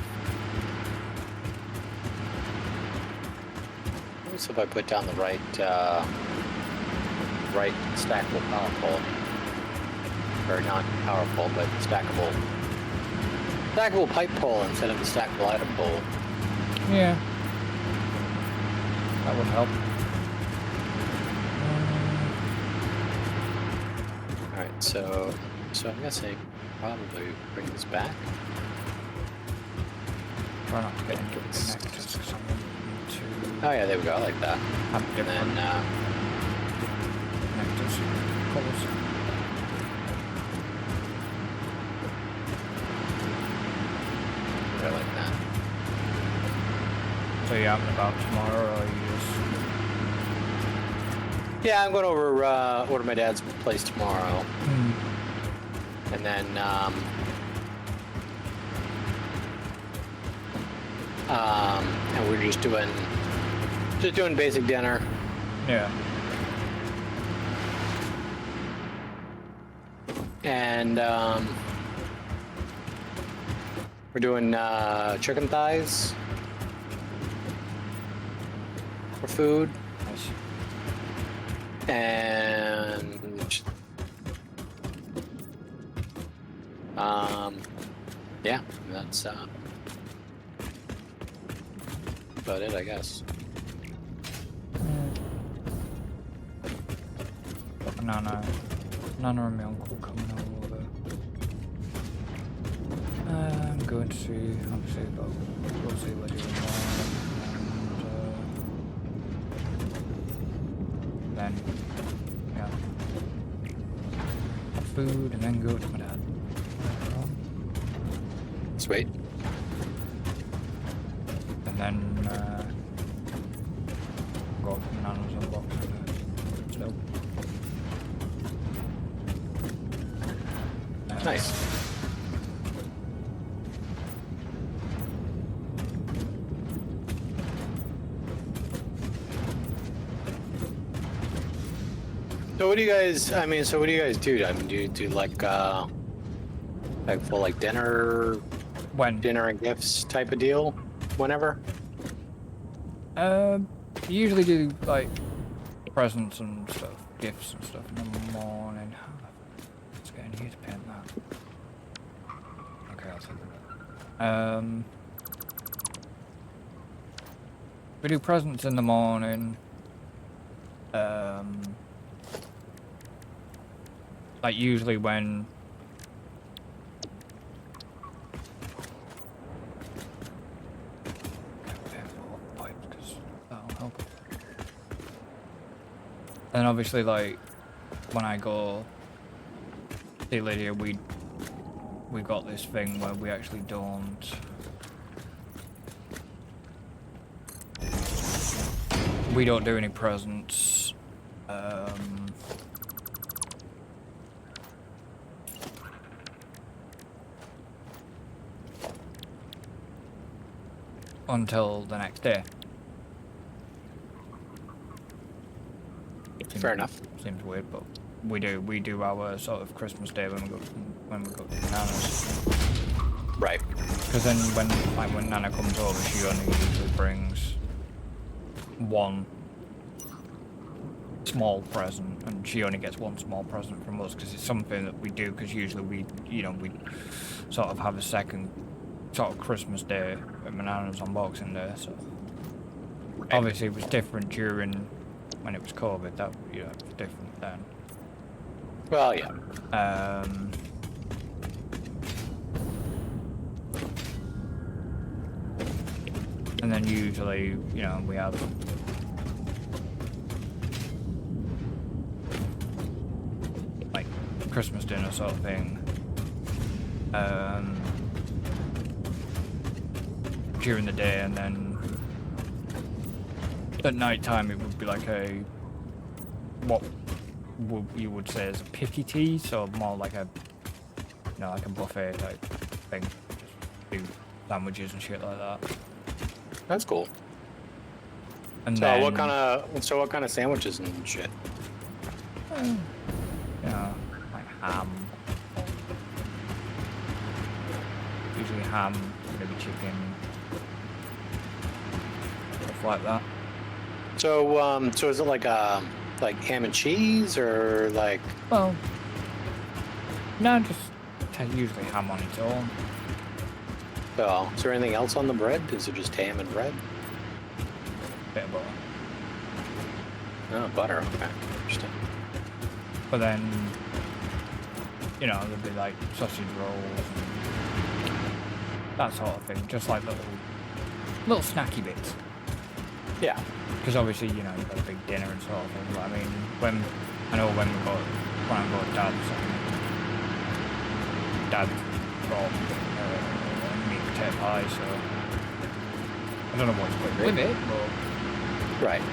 So if I put down the right stackable power pole. or not powerful, but stackable pipe pole instead of a stackable item pole. Yeah. That would help. All right, so I'm guessing probably bring this back. Try not to get into connectors because I'm into Oh yeah, there we go. I like that. have And different then connectors colours. I like that. So you're out and about tomorrow, or you just... Yeah, I'm going over to my dad's place tomorrow, and then and we're just doing basic dinner. Yeah. And we're doing chicken thighs for food, Nice. and yeah, that's about it, I guess. Nana and my uncle coming over. I'm going to see, obviously, but we'll see what you want. And then, yeah. Have food and then go to my dad. Sweet. And then, go up to Nana's unbox. So. Nice. So what do you guys? I mean, so what do you guys do? I mean, do you do like full like dinner and gifts type of deal? Whenever. Usually do like presents and stuff, gifts and stuff in the morning. Let's get in here to paint that. Okay, I'll take that. We do presents in the morning. Like usually when that'll help. And obviously, like when I go see Lydia, we got this thing where we actually don't. We don't do any presents. Until the next day. Fair enough. Seems weird, but we do our sort of Christmas day when we go to Nana's. Right. Because then when Nana comes over, she only usually brings one small present, and she only gets one small present from us because it's something that we do. Because usually we sort of have a second sort of Christmas day at my Nana's on Boxing Day. So obviously it was different during when it was COVID. That it was different then. Well, yeah. And then usually, we have like Christmas dinner sort of thing. During the day, and then at night time it would be like what you would say is a picky tea, so more like a like a buffet type thing. Just do sandwiches and shit like that. That's cool. And So then what kind of sandwiches and shit? like ham. Usually ham, maybe chicken, stuff like that. So is it like ham and cheese, or like? Well, No, just usually ham on its own. So, is there anything else on the bread? Is it just ham and bread? Bit of butter. Oh, butter. Okay, interesting. But then, you know, there'd be like sausage rolls, and that sort of thing. Just like little snacky bits. Yeah. Because obviously, you know, you've got a big dinner and sort of thing. But I mean, when I go to Dad's, Dad brought meat potato pie, so I don't know what he's put with it, but Right.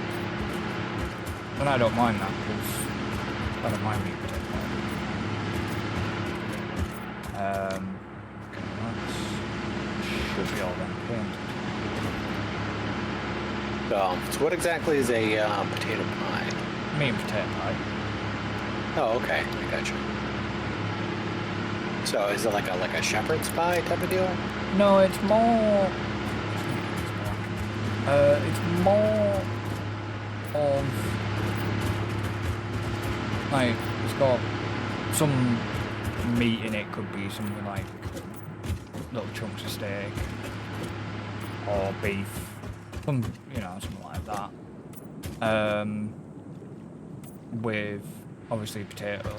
and I don't mind that because I don't mind meat potato pie. Okay, that should be all then painted. So what exactly is a potato pie? Meat and potato pie. Oh, okay. I gotcha. So is it like a shepherd's pie type of deal? No, it's more. It's more of like it's got some meat in it. Could be something like little chunks of steak or beef, something like that. With obviously potatoes,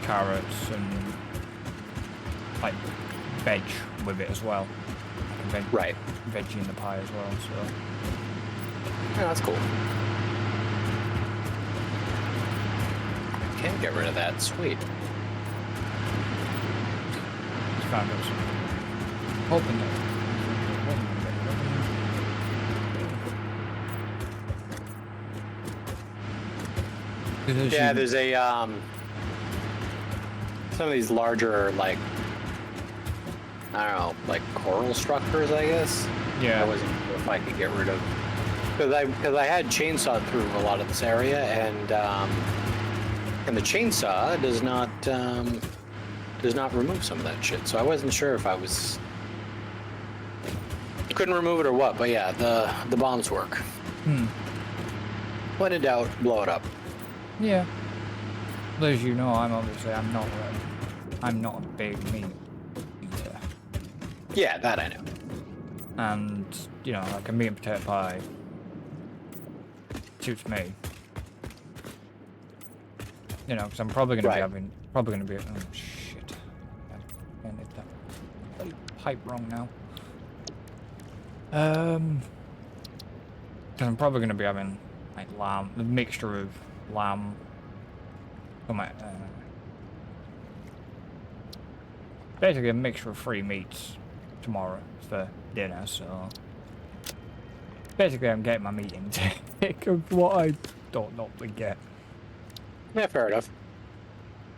carrots, and like veg with it as well. Like Right. Veggie in the pie as well. So Yeah, that's cool. Can't get rid of that. Sweet. it's kind of hoping that. Yeah, there's a some of these larger like I don't know, like coral structures, I guess. Yeah. I wasn't sure if I could get rid of because I had chainsawed through a lot of this area and the chainsaw does not remove some of that shit. So I wasn't sure if I couldn't remove it or what. But yeah, the bombs work. When in doubt, blow it up. Yeah. But as you know, I'm not a big meat eater. Yeah, that I know. And, you know, like a meat and potato pie suits me. You know, because I'm probably going to be oh shit. I ended that bloody pipe wrong now. Because I'm probably going to be having like lamb, the mixture of lamb. Basically a mixture of 3 meats tomorrow for dinner, so basically I'm getting my meat intake of what I don't normally get. Yeah, fair enough.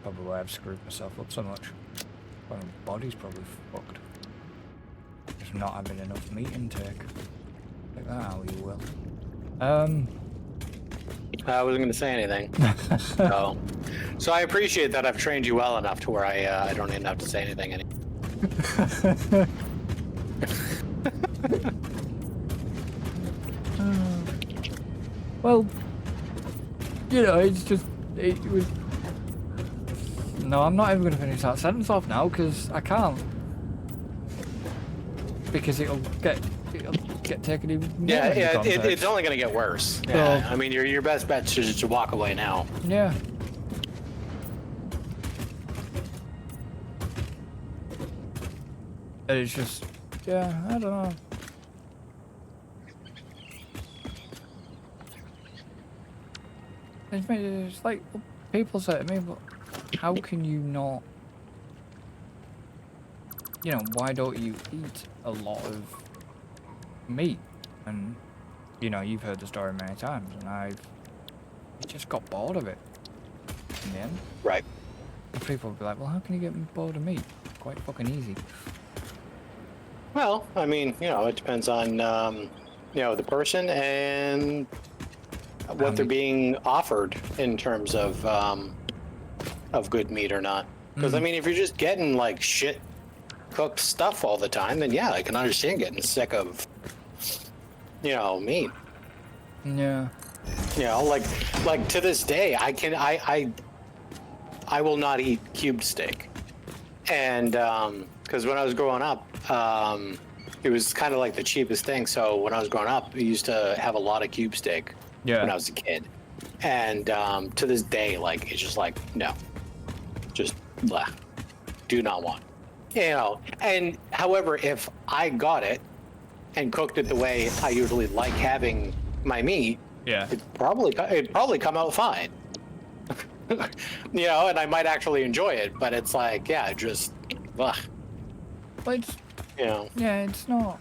Probably why I've screwed myself up so much. Well, my body's probably fucked. Just not having enough meat intake. Like that how you will. I wasn't going to say anything. So I appreciate that I've trained you well enough to where I don't even have to say anything anymore. Well, you know, it was. No, I'm not even going to finish that sentence off now because I can't. Because it'll get taken even more Yeah, into context. it's only going to get worse. Yeah, I mean, your best bet is to walk away now. Yeah. It's just, yeah, I don't know. It's like people say to me, but how can you not? You know, why don't you eat a lot of meat? And you know, you've heard the story many times, and I just got bored of it in the end. Right. And people would be like, well, how can you get bored of meat? Quite fucking easy. Well, I mean, you know, it depends on, you know, the person and what they're being offered in terms of good meat or not. Because, I mean, if you're just getting, like, shit cooked stuff all the time, then, yeah, I can understand getting sick of, you know, meat. Yeah. You know, like to this day, I I will not eat cubed steak. And because when I was growing up, it was kind of like the cheapest thing. So when I was growing up, we used to have a lot of cube steak Yeah. when I was a kid. And to this day, like, it's just like, no, just blah, do not want. You know, and however, if I got it and cooked it the way I usually like having my meat, Yeah. it'd probably come out fine. You know, and I might actually enjoy it, but it's like, yeah, just, ugh, But it's, you know. yeah, it's not.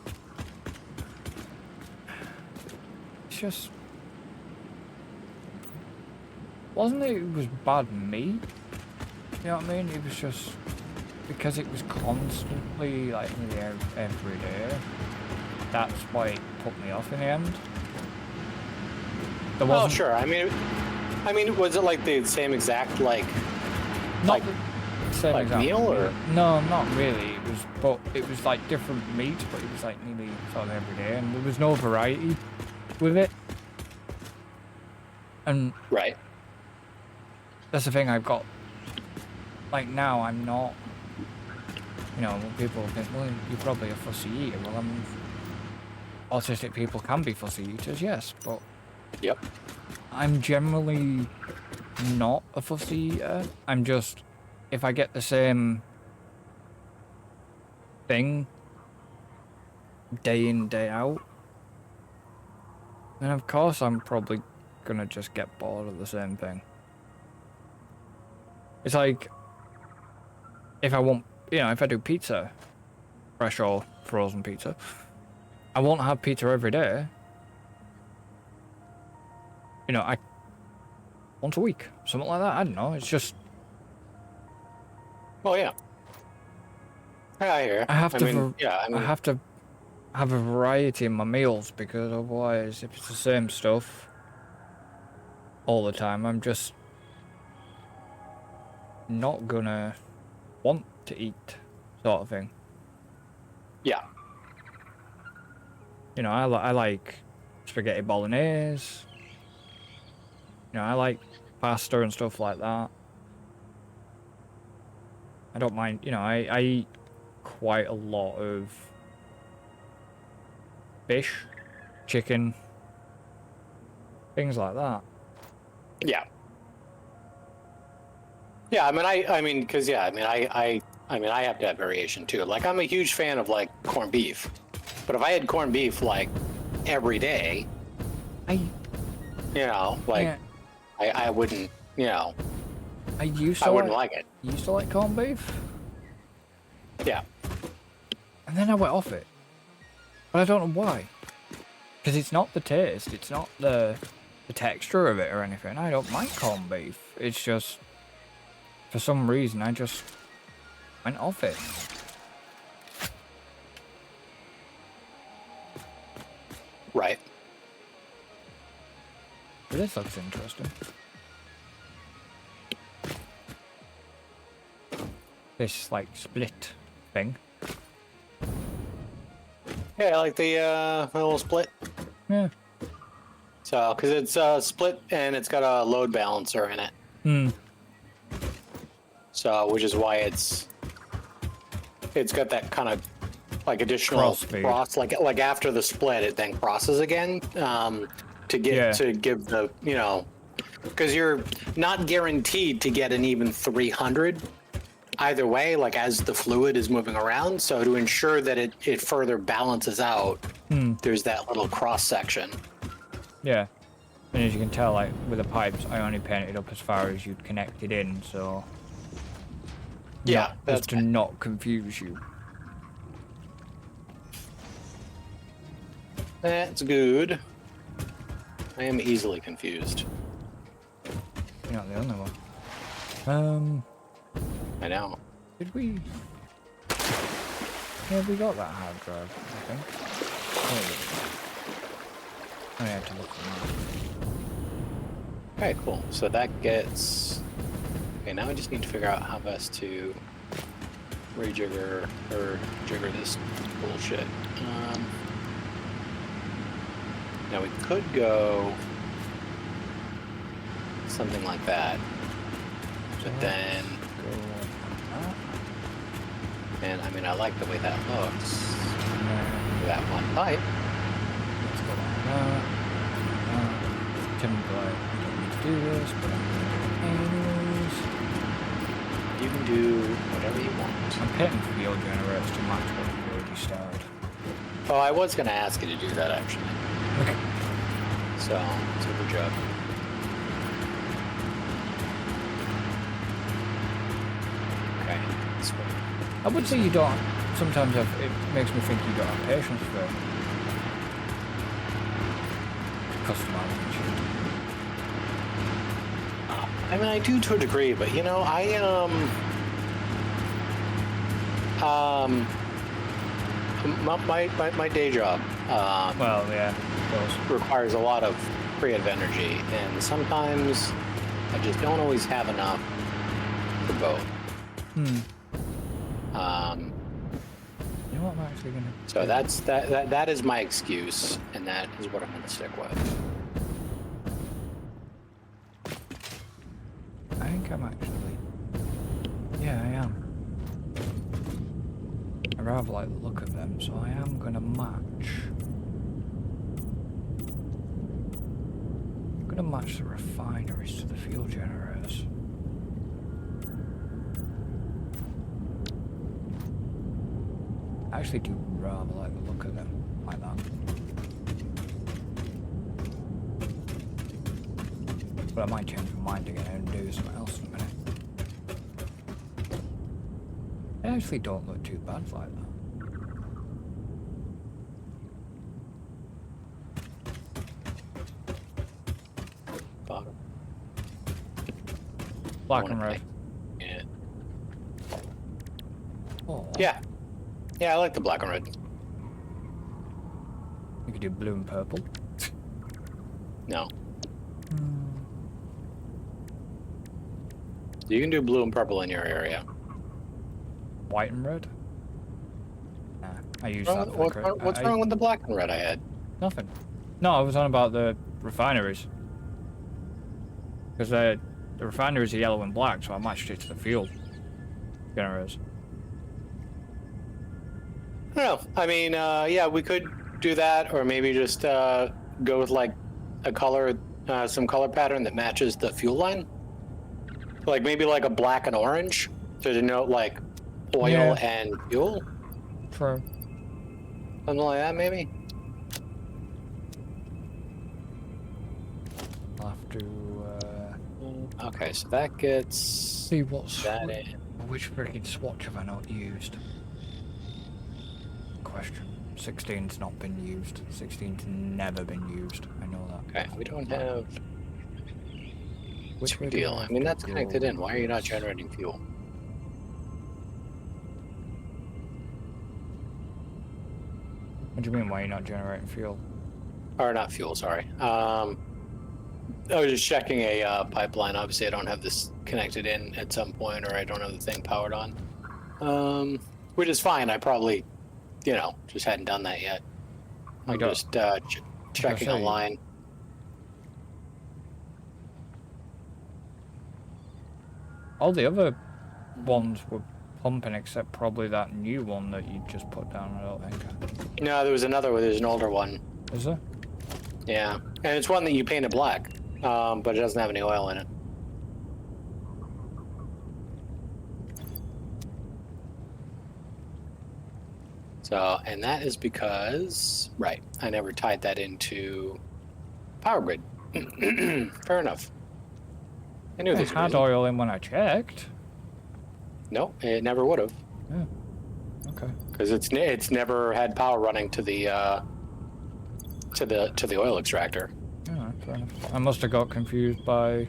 It's just. Wasn't it was bad meat? You know what I mean? It was just because it was constantly like nearly every day. That's why it put me off in the end. There Oh, wasn't sure. I mean, was it like the same exact like not like the same like exact meal or? No, not really. It was like different meat, but it was like nearly sort of every day, and there was no variety with it. And Right. that's the thing I've got. Like now, I'm not. You know, when people think, well, you're probably a fussy eater. Well, autistic people can be fussy eaters, yes, but Yep. I'm generally not a fussy eater. I'm just, if I get the same thing day in, day out, then of course I'm probably gonna just get bored of the same thing. It's like, if I want, you know, if I do pizza, fresh or frozen pizza, I won't have pizza every day. You know, once a week, something like that. I don't know. It's just Oh yeah. Yeah, I hear. I have to. I I have to have a variety in my meals because otherwise, if it's the same stuff all the time, I'm just not gonna want to eat, sort of thing. yeah. You know, I like spaghetti bolognese. You know, I like pasta and stuff like that. I don't mind, you know, I eat quite a lot of fish, chicken, things like that. Yeah. Yeah, I mean, because yeah, I have to have variation too. Like, I'm a huge fan of like corned beef, but if I had corned beef like every day, I you know, like yeah, I wouldn't, you know, I used I to wouldn't like, like it. used to like corned beef, Yeah. and then I went off it. But I don't know why. Because it's not the taste, it's not the texture of it or anything. I don't mind corned beef. It's just, for some reason, I just went off it. Right. But this looks interesting. This, like, split thing. Yeah, I like the little split. Yeah. So, because it's split and it's got a load balancer in it. Hmm. So, which is why it's got that kind of like additional Crossfade. cross, like after the split, it then crosses again to get Yeah. to give the, you know, because you're not guaranteed to get an even 300 either way, like as the fluid is moving around. So to ensure that it further balances out, there's that little cross section. Yeah. And as you can tell, like, with the pipes, I only painted up as far as you'd connect it in, so... Yeah, That's to not confuse you. That's good. I am easily confused. You're not the only one. I know. Did we... Yeah, we got that hard drive, I think. Oh, I had to look for that. Okay, cool. So that gets... Okay, now I just need to figure out how best to rejigger or jigger this bullshit. Now we could go something like that. But then, Go on that. and I mean, I like the way that looks. And then That one pipe. let's go on that. Timber, we don't need to do this, but I'm going to do it anyways. You can do whatever you want. I'm hitting field generators to match what we already started. Oh, I was going to ask you to do that actually. Okay. So, super job. Okay, this way. I would say you don't. Sometimes it makes me think you don't have patience for customizing shit. I mean, I do to a degree, but you know, my day job Well, yeah, of course. requires a lot of creative energy, and sometimes I just don't always have enough for both. You know what I'm actually gonna. So that is my excuse, and that is what I'm going to stick with. I think I'm actually. Yeah, I am. I rather like the look of them, so I am gonna match. I'm gonna match the refineries to the fuel generators. I actually do rather like the look of them like that. But I might change my mind again and do something else in a minute. They actually don't look too bad like that. Bottom. Black I and wanna red. play- Yeah. Oh, Yeah. Yeah, I like the black and red. you could do blue and purple. No. You can do blue and purple in your area. White and red? Nah, I use that for What's, the what's wrong with the black and red I had? Nothing. No, I was on about the refineries. Because the refineries are yellow and black, so I matched it to the fuel generators. No, I mean, yeah, we could do that, or maybe just go with like a color, some color pattern that matches the fuel line. Like maybe like a black and orange to denote like oil Yeah. and fuel, True. something like that, maybe. I'll have to Okay, so that gets see what's that in. which freaking swatch have I not used? Question. 16's not been used. 16's never been used. I know that. Okay, we don't have. What's Which the way do deal? I I have mean, to that's connected go? in. Why are you not generating fuel? What do you mean? Why are you not generating fuel? Or not fuel, sorry. I was just checking a pipeline. Obviously, I don't have this connected in at some point, or I don't have the thing powered on. Which is fine. I probably, just hadn't done that yet. I'm got- just checking a say- line. All the other ones were pumping, except probably that new one that you just put down. I don't think. No, there was another one. There's an older one. Is there? Yeah, and it's one that you painted black, but it doesn't have any oil in it. So, and that is because, right, I never tied that into power grid. Fair enough. I knew It this had was. oil in when I checked. No, it never would have, Yeah. Okay. because it's never had power running to the oil extractor. Yeah, fair enough. I must have got confused by.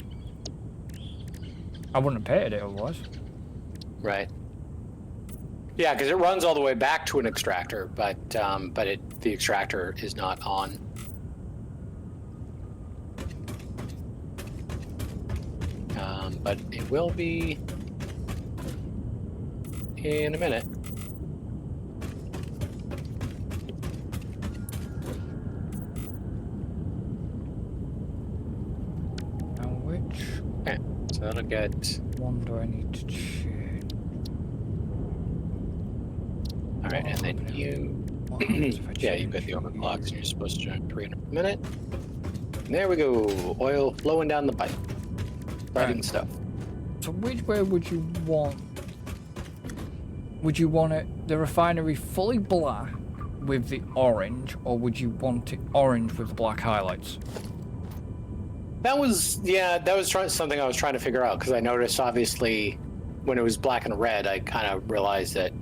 I wouldn't have painted it otherwise. Right. Yeah, because it runs all the way back to an extractor, but the extractor is not on. But it will be in a minute. Now which? Okay, so that'll get one do I need to change? All right, and then you. What happens if I Yeah, you've got change the overclocks, and you? you're supposed to generate 300 per minute. And there we go. Oil flowing down the pipe. Exciting Right. stuff. So which way would you want? Would you want it the refinery fully black with the orange, or would you want it orange with the black highlights? That was something I was trying to figure out because I noticed obviously when it was black and red, I kind of realized that.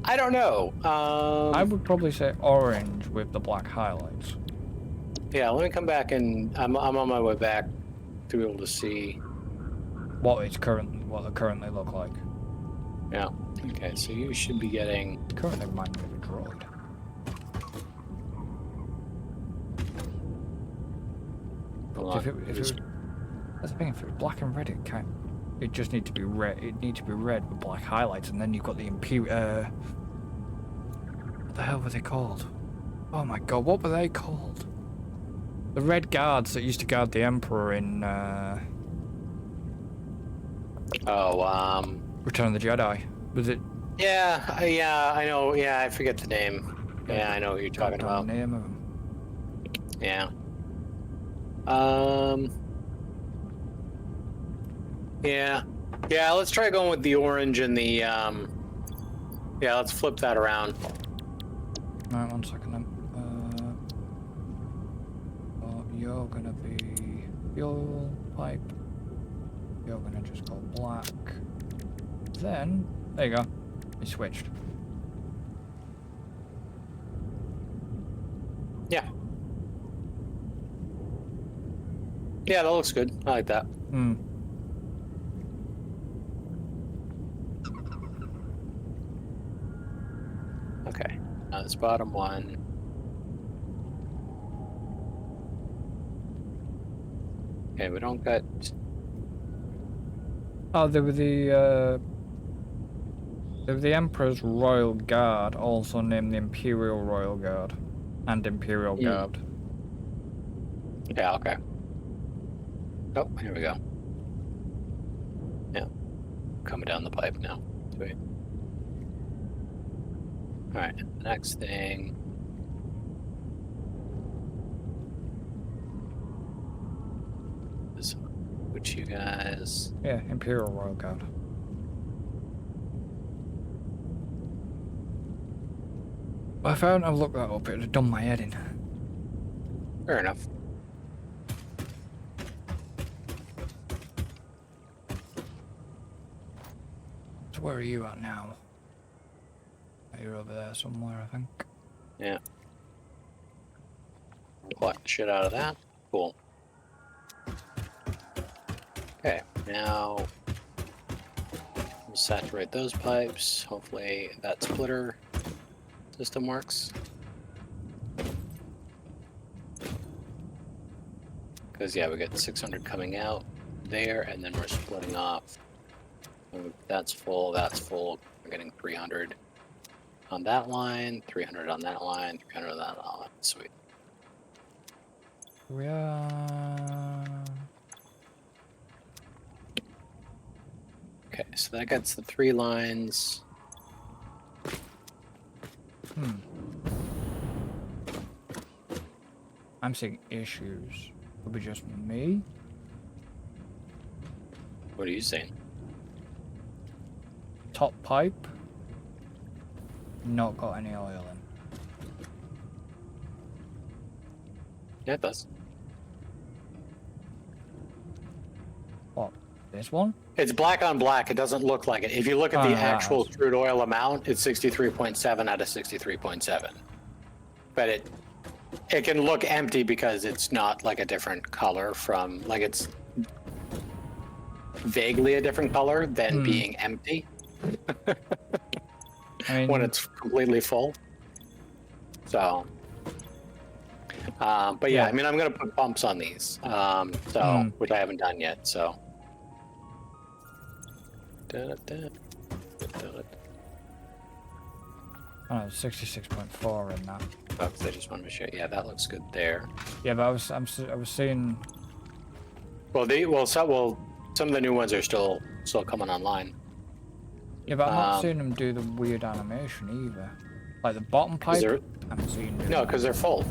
I don't know. I would probably say orange with the black highlights. Yeah, let me come back and I'm on my way back to be able to see. What they currently look like. Yeah. Okay, so you should be getting. Currently remind me of a droid. Hold If it on. was, that's the thing. If it was black and red, it just need to be red. It need to be red with black highlights, and then you've got the imperial. What the hell were they called? Oh my god, what were they called? The red guards that used to guard the Emperor in Return of the Jedi. Was it? Yeah, I know. Yeah, I forget the name. Yeah, I know what you're talking about. The name of them. Yeah. Yeah. Yeah, let's try going with the orange and the, yeah, let's flip that around. Right, 1 second then. Oh, you're gonna be fuel pipe. You're gonna just go black. Then, there you go. We switched. Yeah. Yeah, that looks good. I like that. Hmm. Okay. Now this bottom one. Okay, we don't got. Oh, they were the Emperor's Royal Guard, also named the Imperial Royal Guard, and Imperial Guard. Yeah, okay. Oh, here we go. Yeah. Coming down the pipe now. Sweet. Alright, the next thing. Is which you guys. Yeah, Imperial Royal Guard. If I hadn't have looked that up, it would have done my head in. Fair enough. So where are you at now? You're over there somewhere, I think. Yeah. Block the shit out of that. Cool. Okay, now we'll saturate those pipes. Hopefully that splitter system works. Because, yeah, we got 600 coming out there, and then we're splitting off. That's full, we're getting 300 on that line, 300 on that line, 300 on that line. Sweet. We are... Okay, so that gets the 3 lines. I'm seeing issues. Could be just me. What are you saying? Top pipe. Not got any oil in. Yeah, it does. What? This one? It's black on black. It doesn't look like it. If you look at the actual crude oil amount, it's 63.7 out of 63.7. But it can look empty because it's not like a different color from, like it's vaguely a different color than being empty. I mean, when it's completely full. So, but yeah, I mean, I'm gonna put pumps on these, which I haven't done yet. So, oh, 66.4 in that. I just want to show. Yeah, that looks good there. Yeah, but I was seeing Some of the new ones are still coming online. Yeah, but I'm not seeing them do the weird animation either. Like the bottom pipe, I'm seeing them. No, because they're full.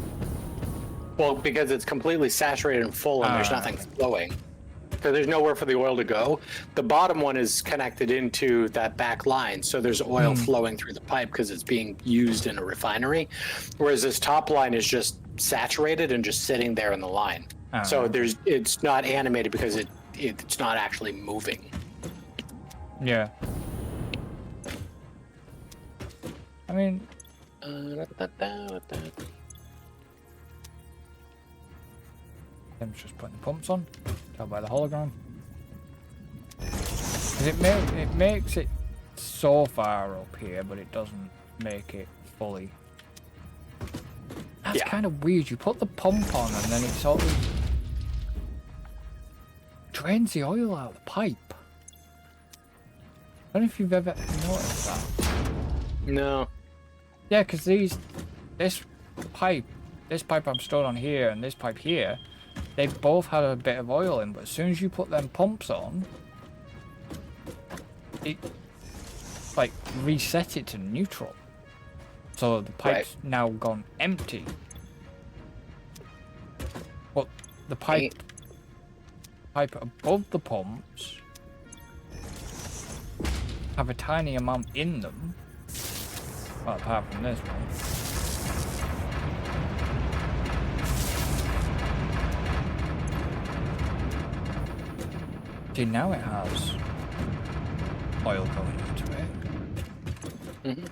Well, because it's completely saturated and full, and there's nothing flowing. So there's nowhere for the oil to go. The bottom one is connected into that back line, so there's oil flowing through the pipe because it's being used in a refinery. Whereas this top line is just saturated and just sitting there in the line. So it's not animated because it's not actually moving. Yeah. I mean, I'm just putting the pumps on. Tell by the hologram. 'Cause it makes it so far up here, but it doesn't make it fully. That's kind of weird. You put the pump on and then it sort of drains the oil out of the pipe. I don't know if you've ever noticed that. No. Yeah, because this pipe I'm stored on here and this pipe here, they both had a bit of oil in, but as soon as you put them pumps on, it like reset it to neutral. So the pipe's now gone empty. But the pipe above the pumps have a tiny amount in them. Well, apart from this one. See, now it has oil going into it.